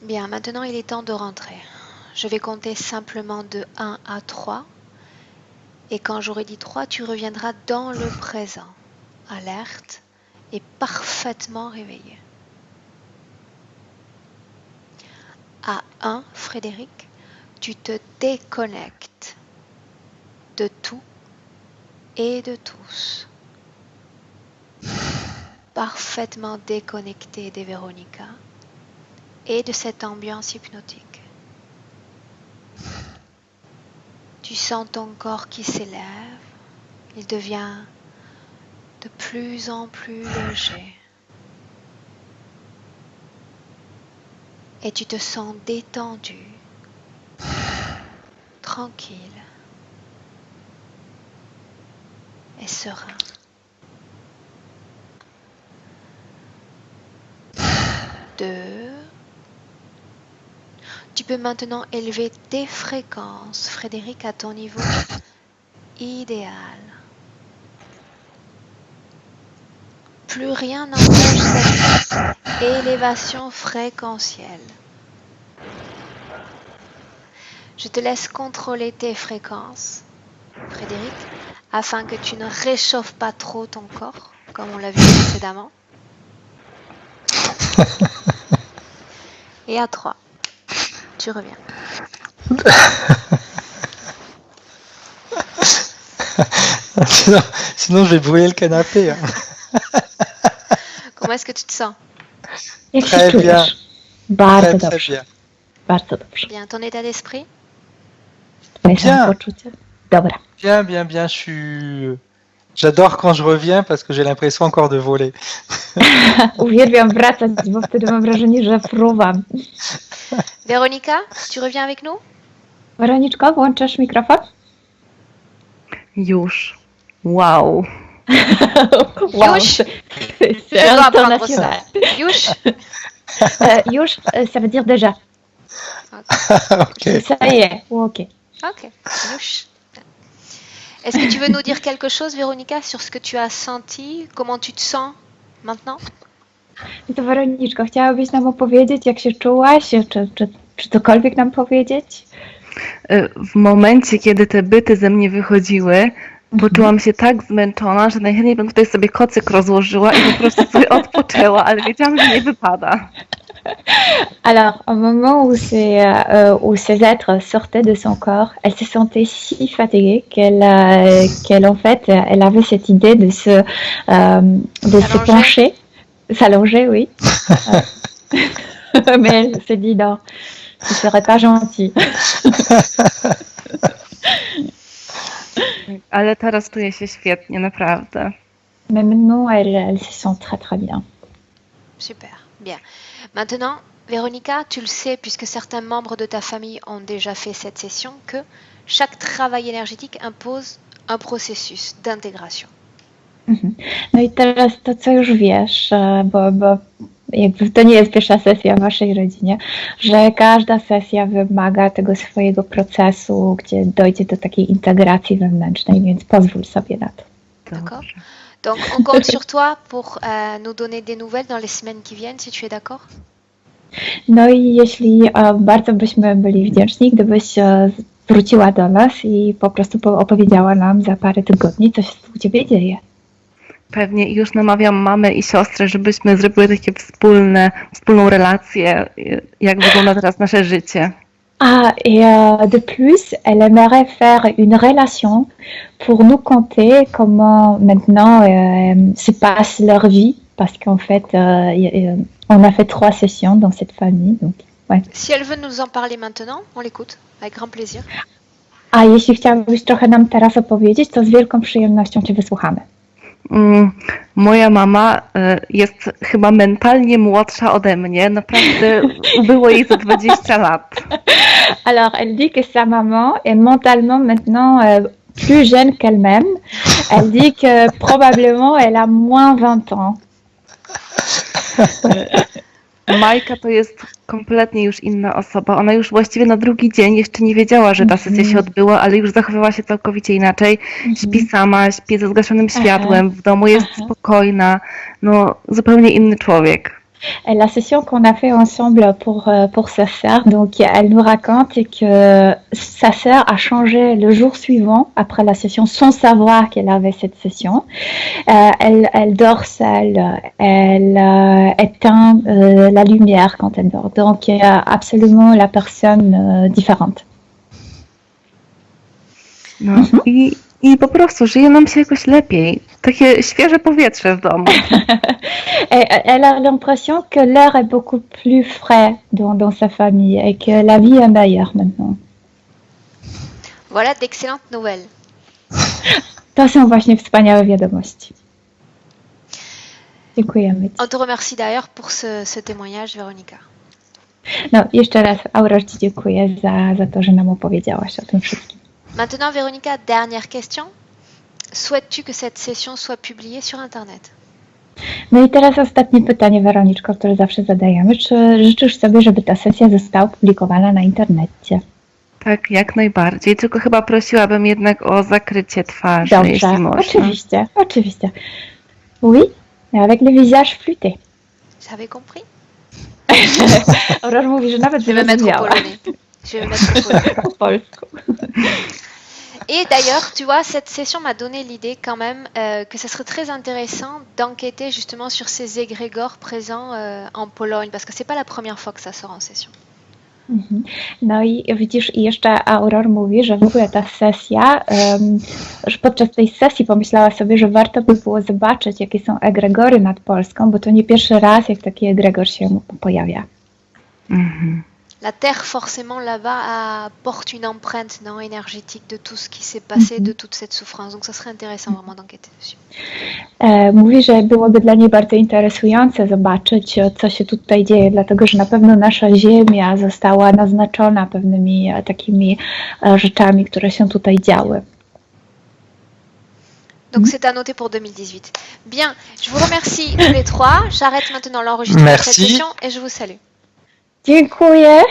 S1: Bien, maintenant il est temps de rentrer. Je vais compter simplement de 1 à 3. Et quand j'aurai dit 3, tu reviendras dans le présent, alerte et parfaitement réveillé. À 1, Frédéric, tu te déconnectes de tout et de tous. Parfaitement déconnecté des Véronica et de cette ambiance hypnotique. Tu sens ton corps qui s'élève, il devient de plus en plus léger. Et tu te sens détendu, tranquille et serein. Tu peux maintenant élever tes fréquences, Frédéric, à ton niveau idéal. Plus rien n'empêche cette élévation fréquentielle. Je te laisse contrôler tes fréquences, Frédéric, afin que tu ne réchauffes pas trop ton corps, comme on l'a vu précédemment. Et à 3, tu reviens.
S2: Sinon, je vais brûler le canapé. Hein.
S1: Comment est-ce que tu te sens?
S3: Jak
S2: Très
S3: się
S2: bien.
S3: czujesz? Bardzo
S2: Très
S3: dobrze.
S2: bien.
S3: Bardzo dobrze.
S1: Bien, ton état d'esprit?
S3: Twoje
S2: Bien.
S3: samopoczucie? Dobra.
S2: Bien. J'adore quand je reviens parce que j'ai l'impression encore de voler.
S3: Uwielbiam wracać, bo wtedy mam wrażenie, że fruwam.
S1: Véronica, tu reviens avec nous?
S3: Weroniczko, włączasz mikrofon?
S4: Już. Wow.
S1: Już? Je dois apprendre ça. Już?
S3: Już, ça veut dire déjà.
S2: Ok.
S3: Ça y est, ok.
S1: Ok, Już. Est-ce que tu veux nous dire quelque chose, Véronica, sur ce que tu as senti? Comment tu te sens maintenant?
S3: No to Weroniczko, chciałabyś nam opowiedzieć, jak się czułaś? Czy cokolwiek nam powiedzieć?
S4: W momencie, kiedy te byty ze mnie wychodziły, poczułam się tak zmęczona, że najchętniej bym tutaj sobie kocyk rozłożyła i po prostu sobie odpoczęła, ale wiedziałam, że nie wypada.
S3: Alors, au moment où ces êtres sortaient de son corps, elle se sentait si fatiguée qu'elle en fait, elle avait cette idée de se pencher, s'allonger, oui. Mais elle s'est dit non, ce serait pas gentil.
S4: Ale teraz czuję się świetnie, naprawdę.
S3: Mais maintenant, elle se sent très très bien.
S1: Super, bien. Maintenant, Véronica, tu le sais, puisque certains membres de ta famille ont déjà fait cette session, que chaque travail énergétique impose un processus d'intégration.
S3: No i teraz to, co już wiesz, bo jakby to nie jest pierwsza sesja w waszej rodzinie, że każda sesja wymaga tego swojego procesu, gdzie dojdzie do takiej integracji wewnętrznej, więc pozwól sobie na to.
S1: D'accord. Donc, on compte sur toi pour nous donner des nouvelles dans les semaines qui viennent, si tu es d'accord?
S3: No i jeśli bardzo byśmy byli wdzięczni, gdybyś wróciła do nas i po prostu opowiedziała nam za parę tygodni, co się u ciebie dzieje.
S4: pewnie i już namawiam mamę i siostrę, żebyśmy zrobiły takie wspólną relację, jak wygląda teraz nasze życie.
S3: Ah, et de plus, elle aimerait faire une relation pour nous conter comment maintenant se passe leur vie, parce qu'en fait, on a fait 3 sessions dans cette famille. Donc, ouais.
S1: Si elle veut nous en parler maintenant, on l'écoute, avec grand plaisir.
S3: A jeśli chciałabyś trochę nam teraz opowiedzieć, to z wielką przyjemnością Cię wysłuchamy.
S4: Moja mama jest chyba mentalnie młodsza ode mnie, naprawdę było jej za 20 lat.
S3: Alors, elle dit que sa maman est mentalement maintenant plus jeune qu'elle-même. Elle dit que probablement elle a moins 20 ans.
S4: Majka to jest kompletnie już inna osoba. Ona już właściwie na drugi dzień jeszcze nie wiedziała, że ta sesja się odbyła, ale już zachowywała się całkowicie inaczej. Śpi sama, śpi ze zgaszonym światłem, w domu jest spokojna, no zupełnie inny człowiek.
S3: La session qu'on a fait ensemble pour sa sœur, donc elle nous raconte que sa sœur a changé le jour suivant après la session sans savoir qu'elle avait cette session. Elle dort seule, elle éteint la lumière quand elle dort, donc absolument la personne différente.
S4: No i po prostu żyje nam się jakoś lepiej. Takie świeże powietrze w domu.
S3: Elle a l'impression que l'air est beaucoup plus frais dans sa famille et que la vie est meilleure maintenant.
S1: Voilà d'excellentes nouvelles.
S3: To są właśnie wspaniałe wiadomości. Dziękujemy Ci.
S1: On te remercie d'ailleurs pour ce témoignage, Véronica.
S3: No, jeszcze raz, Aurore, Ci dziękuję za to, że nam opowiedziałaś o tym wszystkim.
S1: Maintenant, Véronica, dernière question. Souhaites-tu que cette session soit publiée sur Internet?
S3: No i teraz ostatnie pytanie, Weroniczko, które zawsze zadajemy. Czy życzysz sobie, żeby ta sesja została opublikowana na internecie?
S4: Tak, jak najbardziej. Tylko chyba prosiłabym jednak o zakrycie twarzy,
S3: Dobrze,
S4: jeśli można.
S3: oczywiście. Oui, avec le visage flouté.
S1: J'avais compris.
S3: Aurore mówi, że nawet
S1: Je vais me mettre au
S3: zrozumiała.
S1: polonais. Je vais me mettre au polonais.
S3: Po polsku.
S1: Et d'ailleurs, tu vois, cette session m'a donné l'idée quand même que ce serait très intéressant d'enquêter justement sur ces égrégores présents en Pologne, parce que c'est pas la première fois que ça sort en session.
S3: No i widzisz, i jeszcze Aurore mówi, że w ogóle ta sesja, że podczas tej sesji pomyślała sobie, że warto by było zobaczyć, jakie są egregory nad Polską, bo to nie pierwszy raz, jak taki egregor się pojawia.
S1: La Terre, forcément, là-bas, porte une empreinte non, énergétique de tout ce qui s'est passé, de toute cette souffrance. Donc, ça serait intéressant vraiment d'enquêter dessus.
S3: Mówi, że byłoby dla niej bardzo interesujące zobaczyć, co się tutaj dzieje, dlatego że na pewno nasza Ziemia została naznaczona pewnymi takimi rzeczami, które się tutaj działy.
S1: Donc, c'est à noter pour 2018. Bien, je vous remercie tous les trois. J'arrête maintenant l'enregistrement de cette session et je vous salue.
S3: Dziękuję.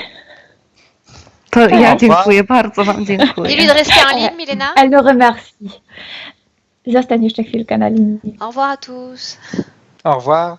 S4: To ja dziękuję, bardzo Wam dziękuję.
S1: Dis-lui de rester en ligne, Milena.
S3: Elle nous remercie. Zostań jeszcze chwilkę na linii.
S1: Au revoir à tous.
S2: Au revoir.